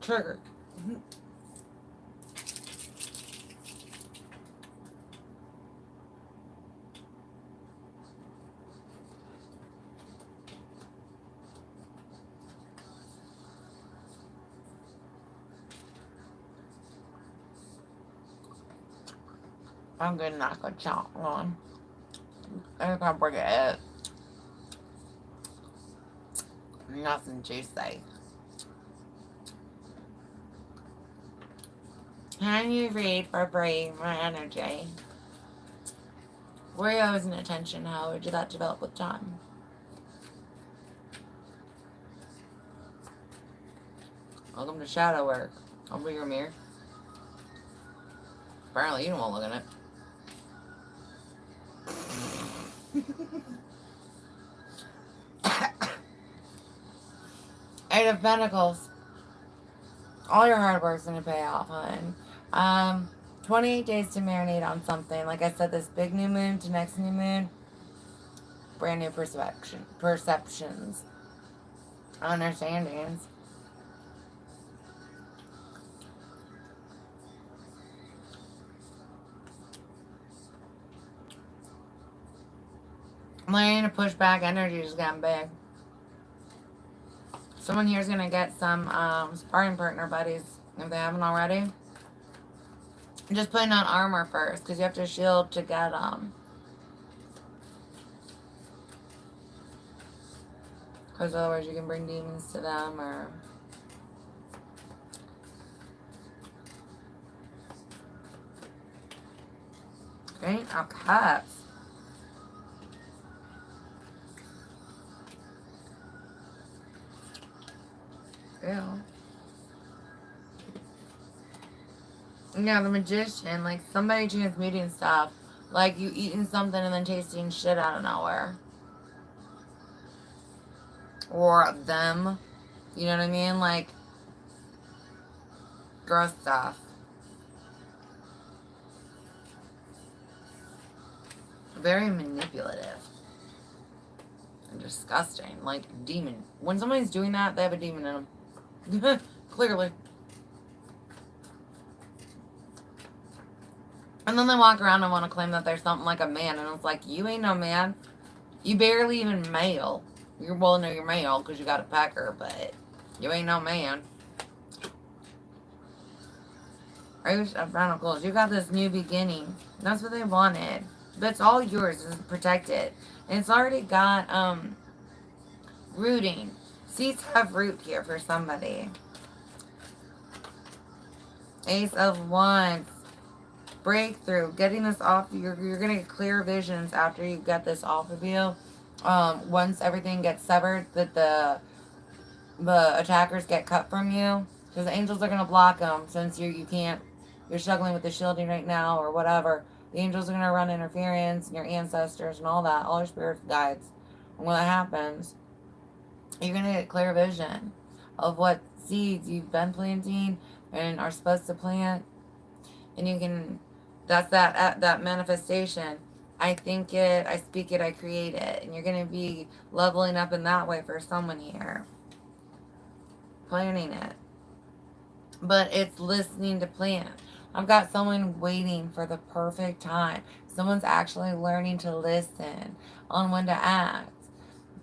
Trigger. I'm gonna knock a chomp on. I'm gonna bring it up. Nothing juicy. Can you read for brain my energy? Were you always in attention? How did that develop with time? Welcome to shadow work. I'll bring your mirror. Apparently you don't want to look in it. Eight of Pentacles. All your hard work's gonna pay off, hon. 28 days to marinate on something. Like I said, this big new moon to next new moon. Brand new perceptions. Understandings. Learning to push back energy is getting big. Someone here is going to get some sparring partner buddies, if they haven't already. Just putting on armor first, because you have to shield to get because otherwise you can bring demons to them, or... Eight of Cups. Ew. Yeah, the Magician, like somebody transmuting stuff. Like you eating something and then tasting shit out of nowhere. Or them. You know what I mean? Like gross stuff. Very manipulative. And disgusting. Like demon. When somebody's doing that, they have a demon in them. Clearly. And then they walk around and want to claim that they're something like a man. And it's like, you ain't no man. You barely even male. You're, well, no, you're male because you got a pecker, but you ain't no man. Aries of Pentacles. You got this new beginning. That's what they wanted. But it's all yours. It's protected. And it's already got, rooting. Seeds have root here for somebody. Ace of Wands. Breakthrough. Getting this off. You're going to get clear visions after you get this off of you. Once everything gets severed, that the attackers get cut from you. Because the angels are going to block them since you can't, you're struggling with the shielding right now or whatever. The angels are going to run interference and your ancestors and all that, all your spirit guides. And when that happens, you're going to get clear vision of what seeds you've been planting and are supposed to plant. And you can, that's that manifestation. I think it, I speak it, I create it. And you're going to be leveling up in that way for someone here. Planning it. But it's listening to plan. I've got someone waiting for the perfect time. Someone's actually learning to listen on when to act.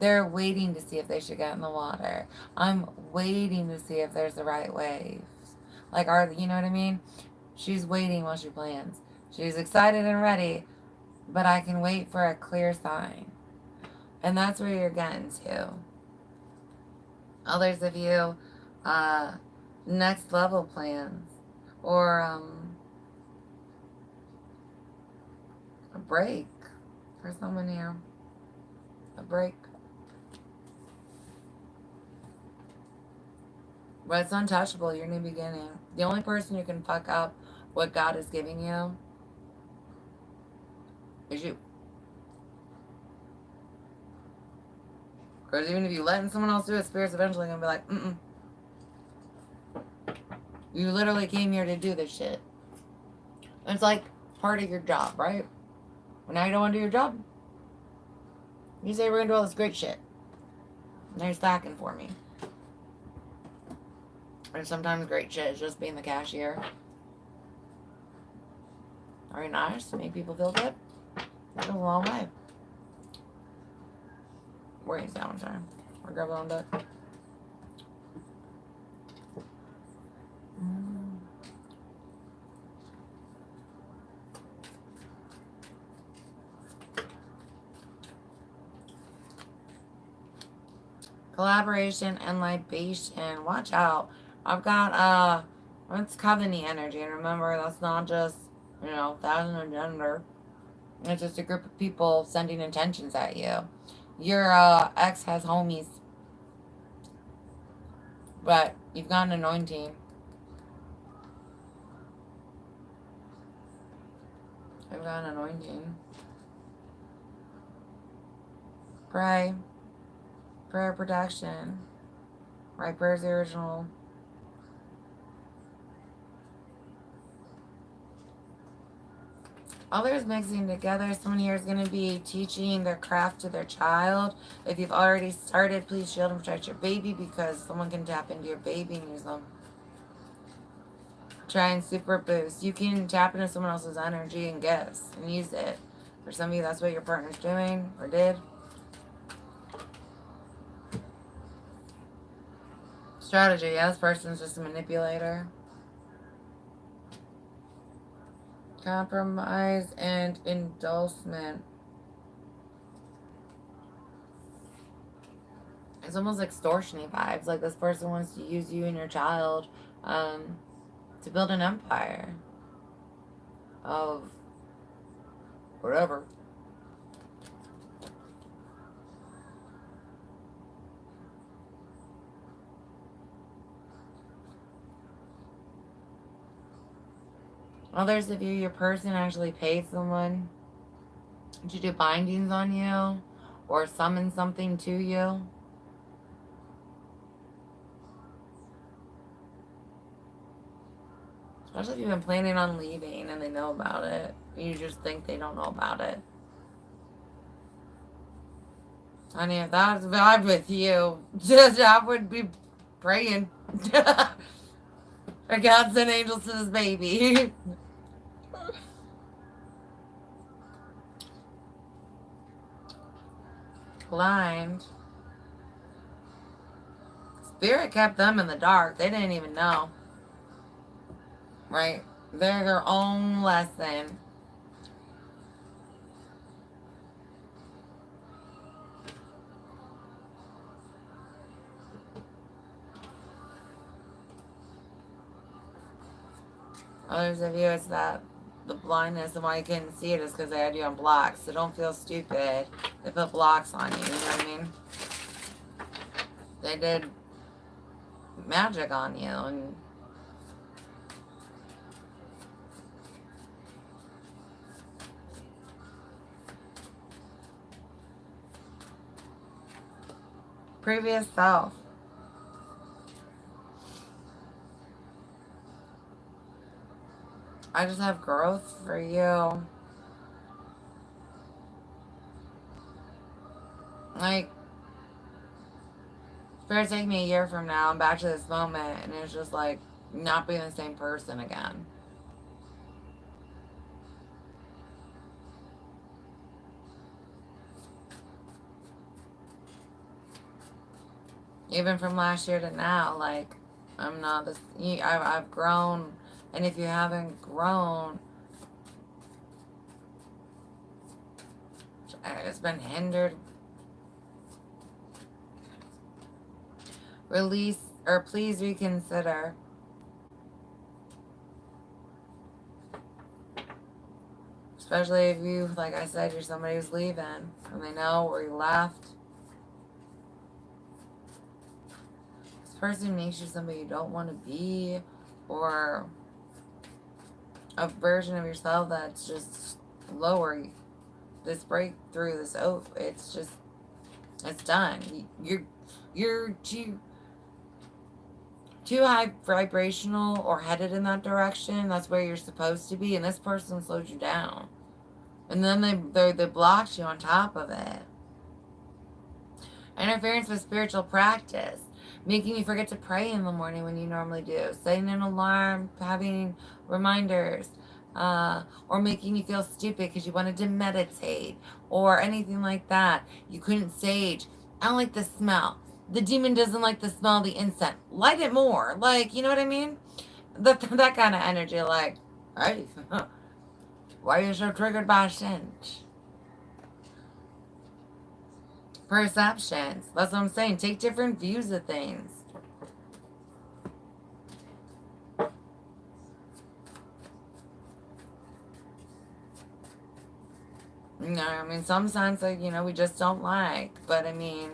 They're waiting to see if they should get in the water. I'm waiting to see if there's the right waves. Like, you know what I mean? She's waiting while she plans. She's excited and ready, but I can wait for a clear sign. And that's where you're getting to. Others of you, next level plans. Or a break for someone here. A break. But it's untouchable, your new beginning. The only person who can fuck up what God is giving you is you. Because even if you letting someone else do it, Spirit's eventually going to be like, You literally came here to do this shit. It's like part of your job, right? Well, now you don't want to do your job. You say we're going to do all this great shit. Now you're slacking for me. And sometimes great shit is just being the cashier. Very nice. Make people feel good. That goes a long way. Where is that one time? Or grab it on deck. Collaboration and libation. Watch out. I've got, it's covenant energy. And remember, that's not just, thousand and gender. It's just a group of people sending intentions at you. Your ex has homies. But you've got an anointing. I've got an anointing. Pray. Prayer protection. Right, prayer's the original. Others mixing together. Someone here is going to be teaching their craft to their child. If you've already started, please shield and protect your baby because someone can tap into your baby and use them. Try and super boost. You can tap into someone else's energy and gifts and use it. For some of you, that's what your partner's doing or did. Strategy. Yeah, this person's just a manipulator. Compromise and indulgement. It's almost extortion-y vibes. Like this person wants to use you and your child to build an empire of whatever. Others of you, your person actually paid someone to do bindings on you or summon something to you. Especially if you've been planning on leaving and they know about it. You just think they don't know about it. Honey, if that was a vibe with you, I would be praying. For God send angels to this baby. Blind. Spirit kept them in the dark. They didn't even know. Right? They're their own lesson. Others of you, it's that the blindness and why you couldn't see it is because they had you on blocks. So don't feel stupid. They put blocks on you, you know what I mean? They did magic on you. And previous self. I just have growth for you. Like, Spirit take me a year from now, I'm back to this moment, and it's just like not being the same person again. Even from last year to now, like, I'm not this. I've grown, and if you haven't grown, it's been hindered. Release, or please reconsider. Especially if you, like I said, you're somebody who's leaving, and they know where you left. This person makes you somebody you don't want to be, or a version of yourself that's just lower. This breakthrough, this oath, it's just, it's done. You're too high vibrational or headed in that direction. That's where you're supposed to be, and this person slowed you down. And then they blocked you on top of it. Interference with spiritual practice, making you forget to pray in the morning when you normally do, setting an alarm, having reminders, or making you feel stupid because you wanted to meditate or anything like that. You couldn't sage. I don't like the smell. The demon doesn't like the smell of the incense. Light it more. Like, you know what I mean? That kind of energy, like, hey, why are you so triggered by a scent? Perceptions. That's what I'm saying. Take different views of things. You know, I mean, some signs that, you know, we just don't like. But, I mean,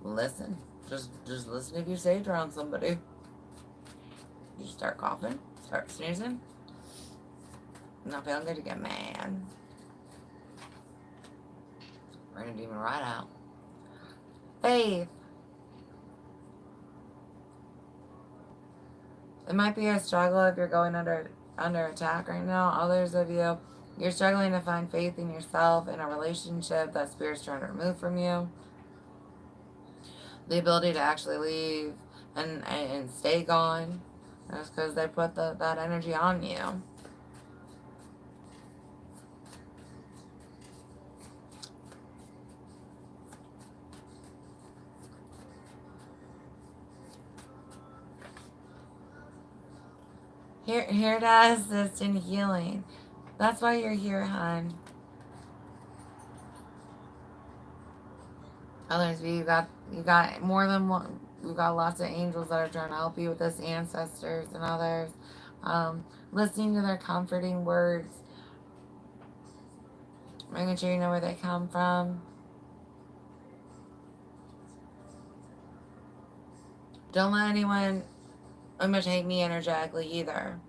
listen. Just listen if you say it around somebody. You start coughing, start sneezing. Not feeling good, you get mad. Bring a demon right out. Faith. It might be a struggle if you're going under attack right now. Others of you, you're struggling to find faith in yourself in a relationship that Spirit's trying to remove from you. The ability to actually leave and stay gone. That's because they put that energy on you. Here to assist in healing. That's why you're here, hon. Others of you got more than one. We've got lots of angels that are trying to help you with this, ancestors and others. Listening to their comforting words. Making sure you know where they come from. Don't let anyone imitate me energetically either.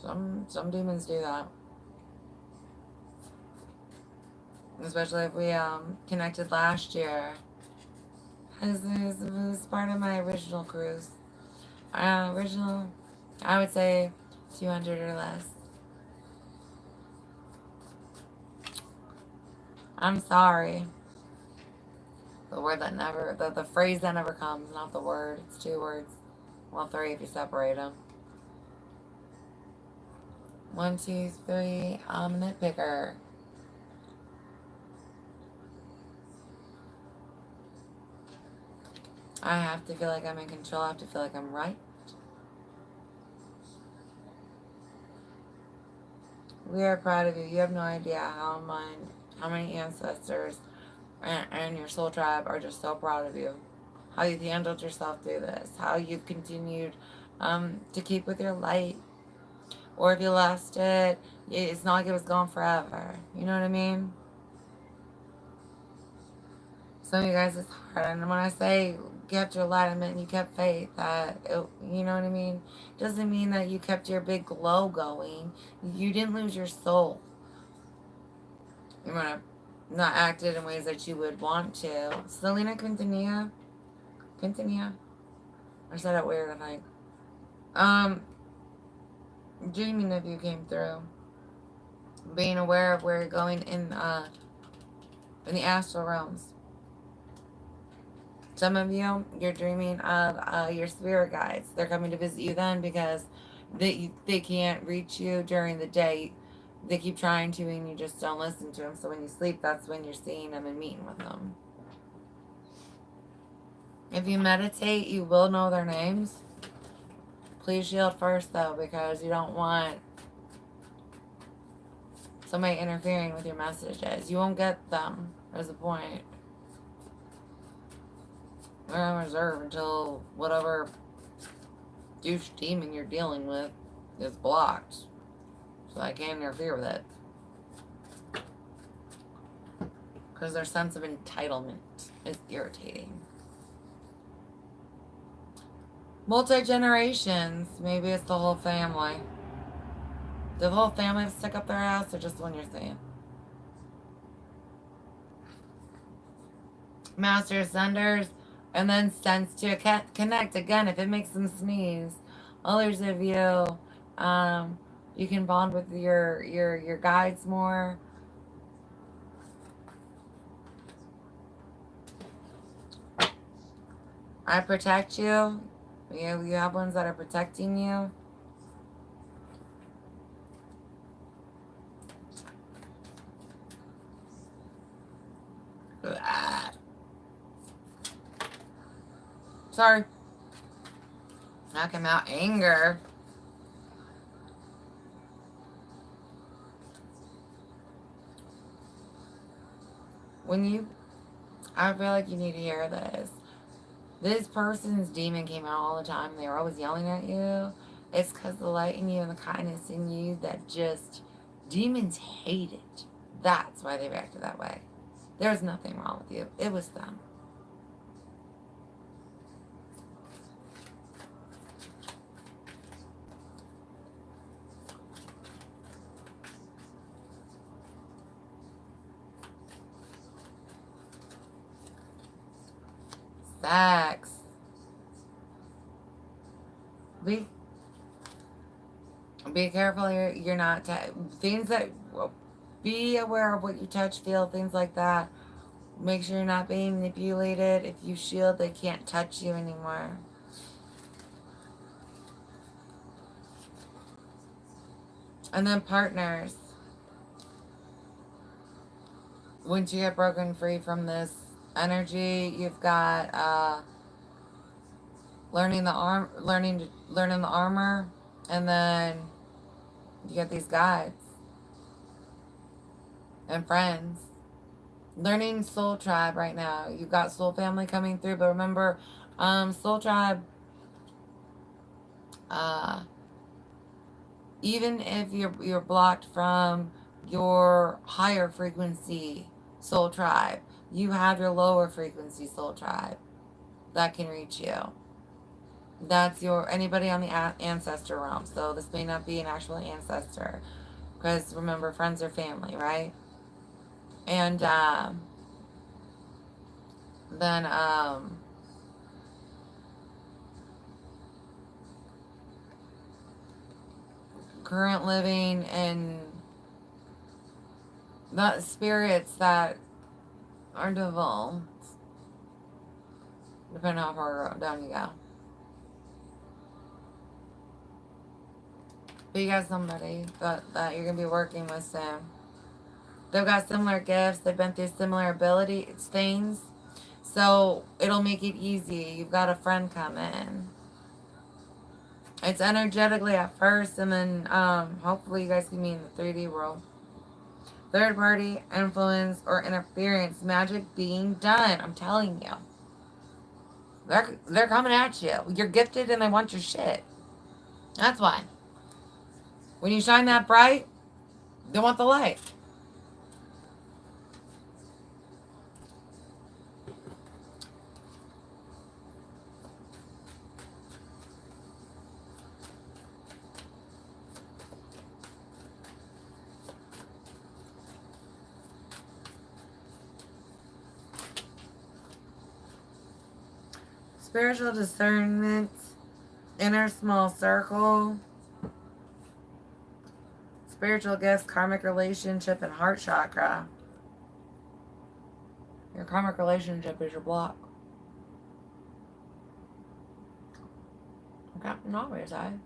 Some demons do that. Especially if we connected last year. It was part of my original cruise. Original, I would say 200 or less. I'm sorry. The word that never, the phrase that never comes, not the word. It's 2 words. Well, 3 if you separate them. 1, 2, 3. I'm a nitpicker. I have to feel like I'm in control. I have to feel like I'm right. We are proud of you. You have no idea how many ancestors and your soul tribe are just so proud of you. How you've handled yourself through this. How you've continued to keep with your light. Or if you lost it, it's not like it was gone forever. You know what I mean? Some of you guys, it's hard. And when I say kept your light, I meant you kept faith. You know what I mean? Doesn't mean that you kept your big glow going. You didn't lose your soul. You might have not acted in ways that you would want to. Selena Quintanilla. Quintanilla? I said it weird, I think. Dreaming of you came through. Being aware of where you're going in the astral realms. Some of you, you're dreaming of your spirit guides. They're coming to visit you then because they can't reach you during the day. They keep trying to and you just don't listen to them. So when you sleep, that's when you're seeing them and meeting with them. If you meditate, you will know their names. Please shield first though, because you don't want somebody interfering with your messages. You won't get them. There's a point. They're on reserve until whatever douche demon you're dealing with is blocked. So I can't interfere with it. Because their sense of entitlement is irritating. Multi-generations. Maybe it's the whole family. Did the whole family stick up their ass or just the one you're seeing? Master Ascenders. And then sense to connect. Again, if it makes them sneeze. Others of you, you can bond with your guides more. I protect you. You have ones that are protecting you. Sorry. Knock him out. Anger. I feel like you need to hear this. This person's demon came out all the time. They were always yelling at you. It's because the light in you and the kindness in you that just, demons hate it. That's why they reacted that way. There's nothing wrong with you. It was them. Sex. Be careful. You're not things that. Be aware of what you touch, feel, things like that. Make sure you're not being manipulated. If you shield, they can't touch you anymore. And then partners. Once you get broken free from this energy, you've got learning the armor, and then you get these guides and friends. Learning soul tribe right now. You've got soul family coming through, but remember, soul tribe, even if you're blocked from your higher frequency soul tribe, you have your lower frequency soul tribe that can reach you. That's anybody on the ancestor realm. So this may not be an actual ancestor, because remember, friends are family, right? And then current living and the spirits that are devolved, depending on how far down you go. But you got somebody that you're going to be working with soon. They've got similar gifts. They've been through similar things. So it'll make it easy. You've got a friend come in. It's energetically at first, and then hopefully you guys can meet in the 3D world. Third party influence or interference. Magic being done. I'm telling you. They're coming at you. You're gifted and they want your shit. That's why. When you shine that bright, they want the light. spiritual discernment, inner small circle, spiritual gifts, karmic relationship, and heart chakra. Your karmic relationship is your block. Okay, not always, sometimes.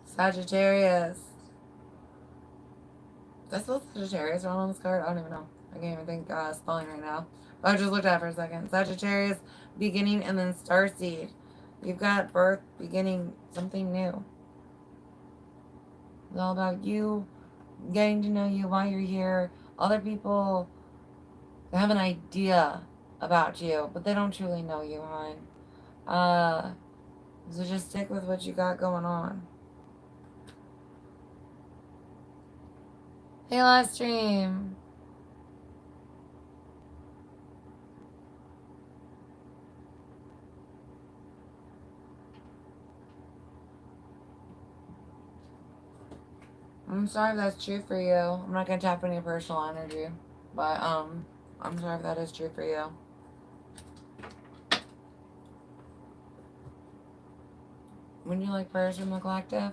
Sagittarius. That's what Sagittarius are on this card. I don't even know. I can't even think spelling right now. But I just looked at it for a second. Sagittarius, beginning, and then Starseed. You've got birth, beginning, something new. It's all about you getting to know you while you're here. Other people have an idea about you, but they don't truly know you, hon. So just stick with what you got going on. Hey, last stream. I'm sorry if that's true for you. I'm not gonna tap into your personal energy, but I'm sorry if that is true for you. Would you like prayers from the collective?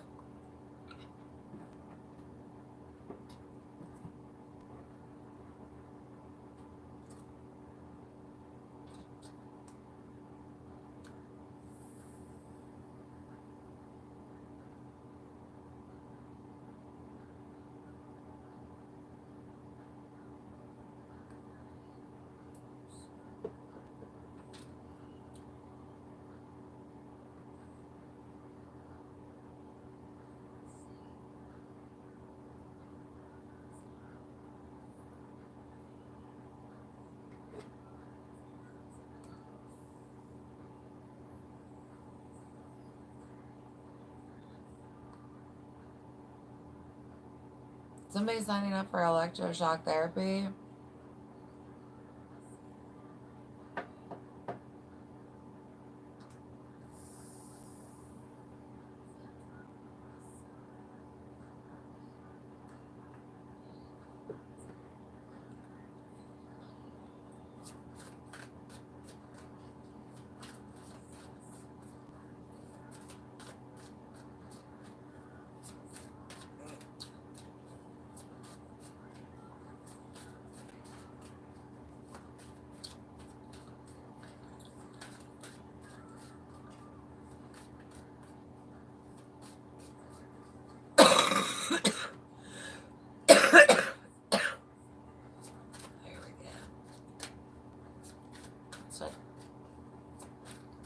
Somebody signing up for electroshock therapy.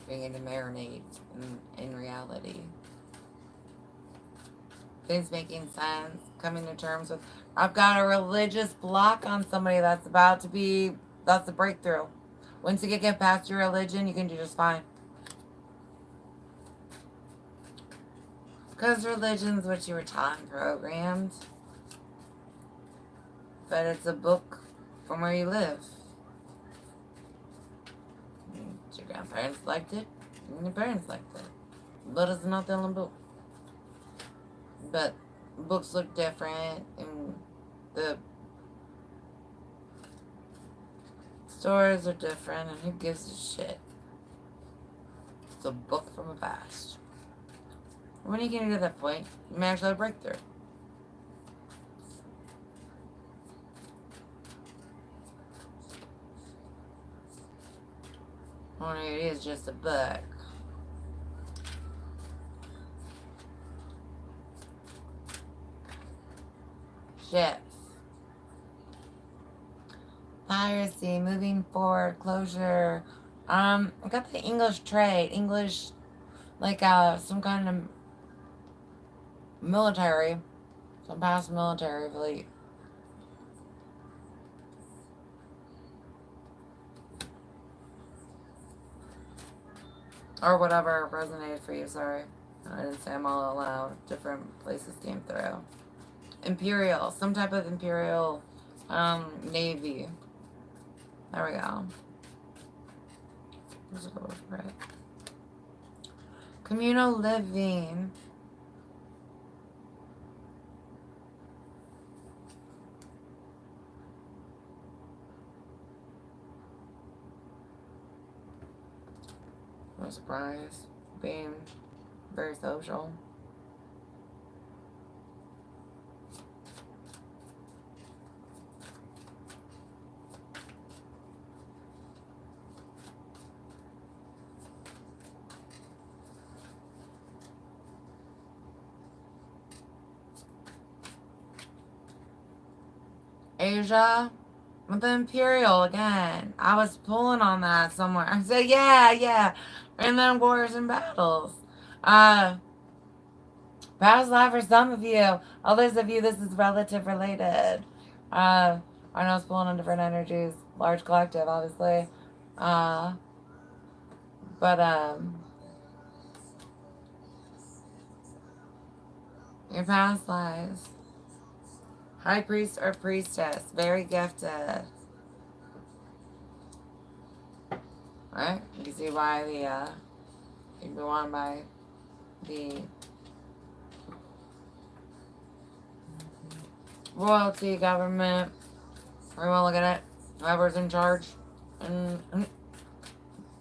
Beginning to marinate in reality. Things making sense, coming to terms with. I've got a religious block on somebody that's the breakthrough. Once you get past your religion, you can do just fine. Because religion's what you were taught and programmed. But it's a book from where you live. Your grandparents liked it, and your parents liked it. But it's not the only book. But books look different, and the stories are different, and who gives a shit? It's a book from the past. When you get to that point, you may actually have a breakthrough. Or it is just a book. Shifts. Piracy, moving forward, closure. I got the English trade, English, like some kind of military, some past military fleet. Or whatever resonated for you, sorry. I didn't say them all out loud. Different places came through. Imperial, some type of Imperial Navy. There we go. Communal living. No surprise. Being very social. Asia with the Imperial again. I was pulling on that somewhere. I said, yeah. And then wars and battles. Uh, Past life for some of you. Others of you, this is relative related. I know it's pulling on different energies. Large collective, obviously. Uh, but your past lives. High priest or priestess. Very gifted. Right? You can see why you go on by the royalty, government. We will look at it. Whoever's in charge.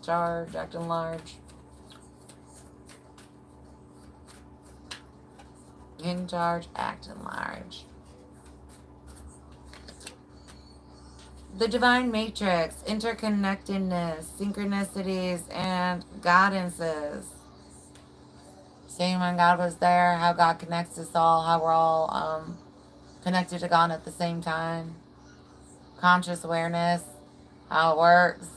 Charge, acting large. In charge, acting large. The divine matrix, interconnectedness, synchronicities, and guidances. Seeing when God was there, how God connects us all, how we're all connected to God at the same time. Conscious awareness, how it works.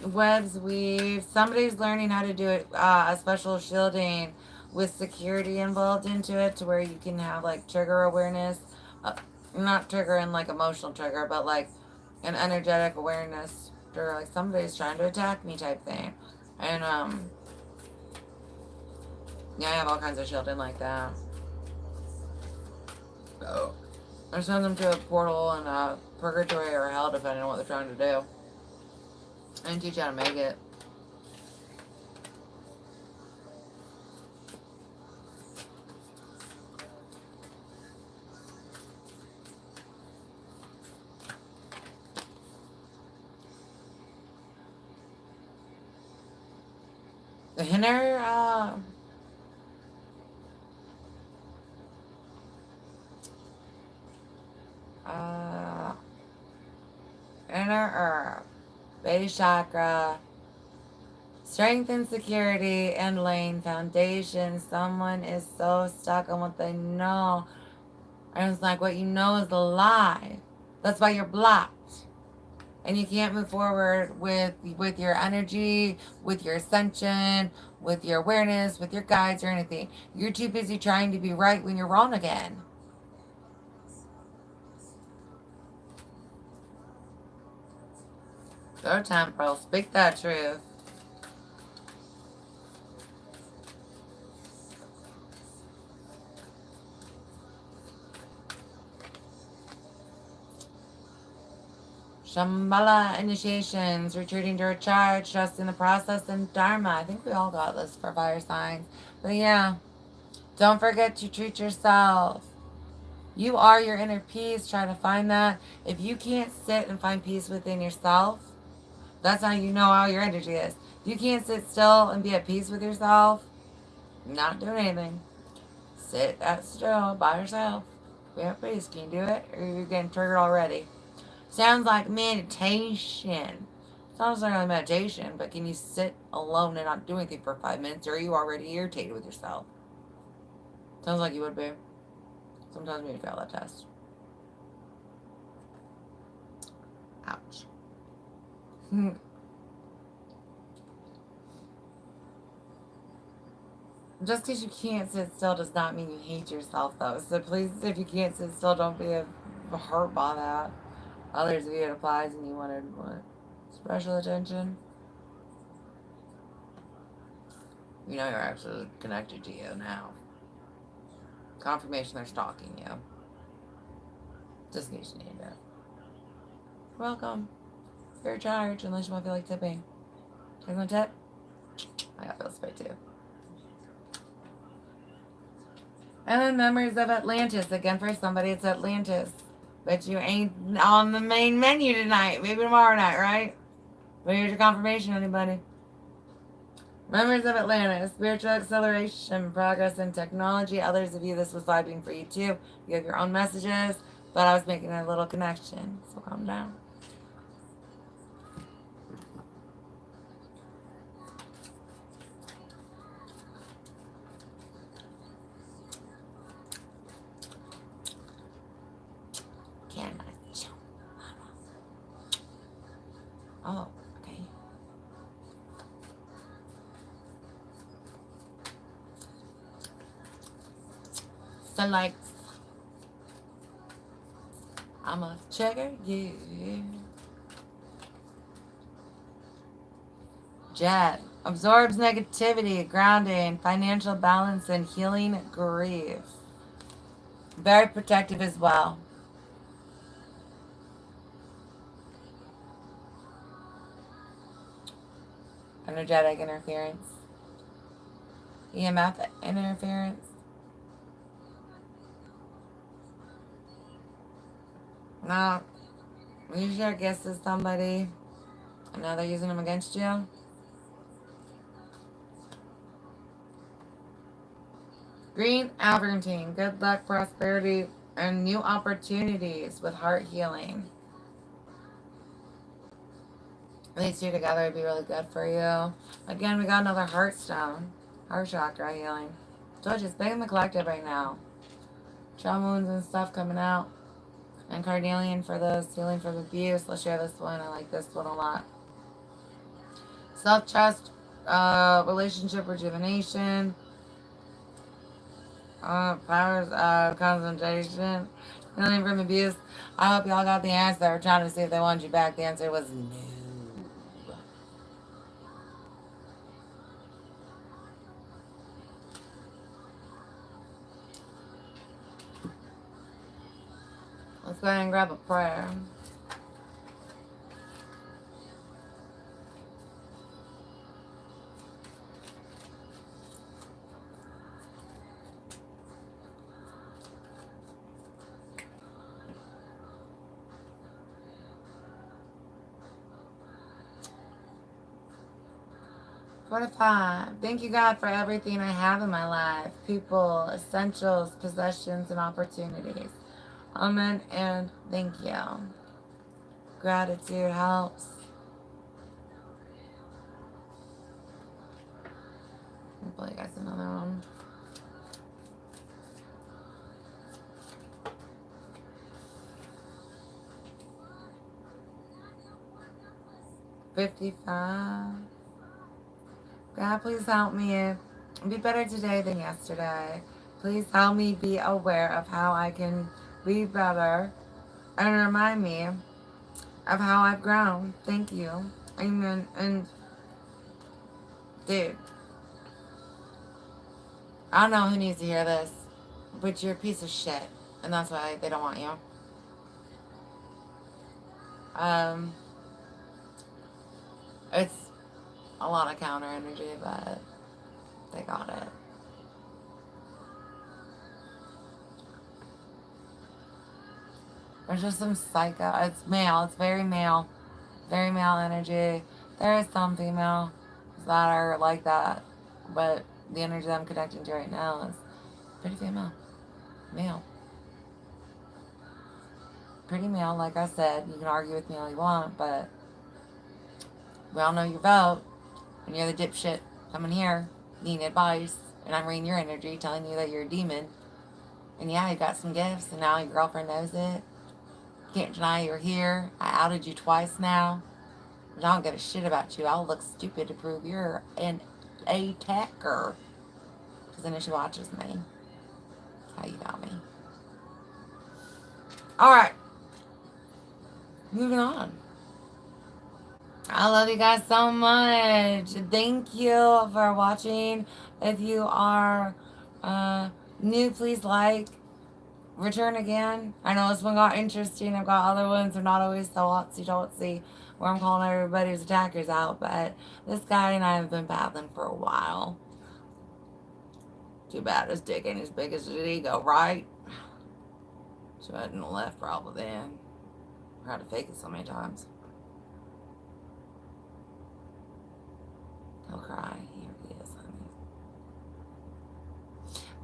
Webs weave. Somebody's learning how to do it, a special shielding with security involved into it to where you can have like trigger awareness. Not trigger in like emotional trigger, but like an energetic awareness or like somebody's trying to attack me type thing. And yeah, I have all kinds of shielding like that. So I send them to a portal and purgatory or hell depending on what they're trying to do. And teach you how to make it. The inner inner earth, base chakra, strength and security, and laying foundation. Someone is so stuck on what they know. And it's like what you know is a lie. That's why you're blocked. And you can't move forward with your energy, with your ascension, with your awareness, with your guides or anything. You're too busy trying to be right when you're wrong again. Go temporal, speak that truth. Shambhala initiations, retreating to recharge, trusting the process, and Dharma. I think we all got this for fire signs. But yeah, don't forget to treat yourself. You are your inner peace. Try to find that. If you can't sit and find peace within yourself, that's how you know how your energy is. If you can't sit still and be at peace with yourself, not doing anything. Sit at still by yourself. Be at peace. Can you do it? Or are you getting triggered already? Sounds like meditation. It's not necessarily meditation, but can you sit alone and not do anything for 5 minutes, or are you already irritated with yourself? Sounds like you would be. Sometimes we fail that test. Ouch. Just because you can't sit still does not mean you hate yourself, though. So please, if you can't sit still, don't be hurt by that. Others of you it applies and you wanted what? Special attention? You know you're actually connected to you now. Confirmation they're stalking you. Just in case you need it. Welcome. Fair charge, unless you want to feel like tipping. You want to tip? I got bills to pay too. And then Memories of Atlantis. Again, for somebody, it's Atlantis. But you ain't on the main menu tonight. Maybe tomorrow night, right? But here's your confirmation, anybody. Memories of Atlantis. Spiritual acceleration, progress in technology. Others of you, this was vibing for you too. You have your own messages. But I was making a little connection. So calm down. Oh, okay. So like, I'm a checker, yeah. Jet absorbs negativity, grounding, financial balance, and healing grief. Very protective as well. Energetic interference. EMF interference. Now, you share gifts with somebody, and now they're using them against you. Green Albertine, good luck, prosperity, and new opportunities with heart healing. These two together would be really good for you. Again, we got another heart stone. Heart chakra healing. So it's just big in the collective right now. Trauma wounds and stuff coming out. And carnelian for this, healing from abuse. Let's share this one. I like this one a lot. Self-trust, relationship rejuvenation. Powers of concentration. Healing from abuse. I hope y'all got the answer. They were trying to see if they wanted you back. The answer was no. Let's go ahead and grab a prayer. Thank you, God, for everything I have in my life. People, essentials, possessions, and opportunities. Amen and thank you. Gratitude helps. I'll play you guys another one. $55. God, please help me be better today than yesterday. Please help me be aware of how I can be better and remind me of how I've grown. Thank you. Amen. And dude, I don't know who needs to hear this, but you're a piece of shit, and that's why they don't want you. It's a lot of counter energy, but they got it. There's just some psycho. It's male. It's very male. Very male energy. There is some female that are like that, but the energy that I'm connecting to right now is pretty female. Male. Pretty male, like I said. You can argue with me all you want, but we all know your vote. And you're the dipshit coming here needing advice, and I'm reading your energy telling you that you're a demon. And yeah, you got some gifts, and now your girlfriend knows it. Can't deny you're here. I outed you twice now. But I don't give a shit about you. I'll look stupid to prove you're an attacker. Because then she watches me. That's how you got me. Alright. Moving on. I love you guys so much. Thank you for watching. If you are new, please like, return again. I know this one got interesting. I've got other ones. They're not always so artsy where I'm calling everybody's attackers out. But this guy and I have been battling for a while. Too bad his dick ain't as big as his ego, right? So I hadn't left probably then. I had to fake it so many times. He'll cry. Here he is,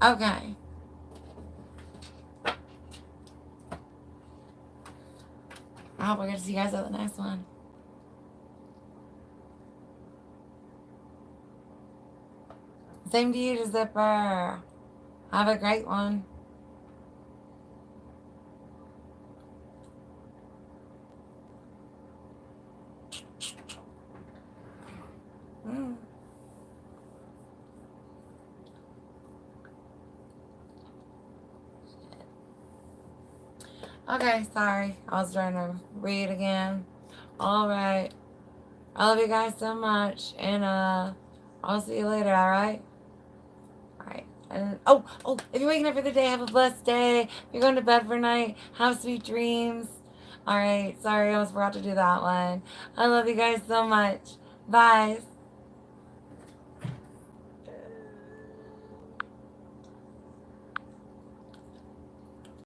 honey. Okay. I hope I get to see you guys at the next one. Same to you, Zipper. Have a great one. Okay, sorry. I was trying to read again. Alright. I love you guys so much. And I'll see you later, alright? Alright. And if you're waking up for the day, have a blessed day. If you're going to bed for night, have sweet dreams. Alright, sorry, I almost forgot to do that one. I love you guys so much. Bye.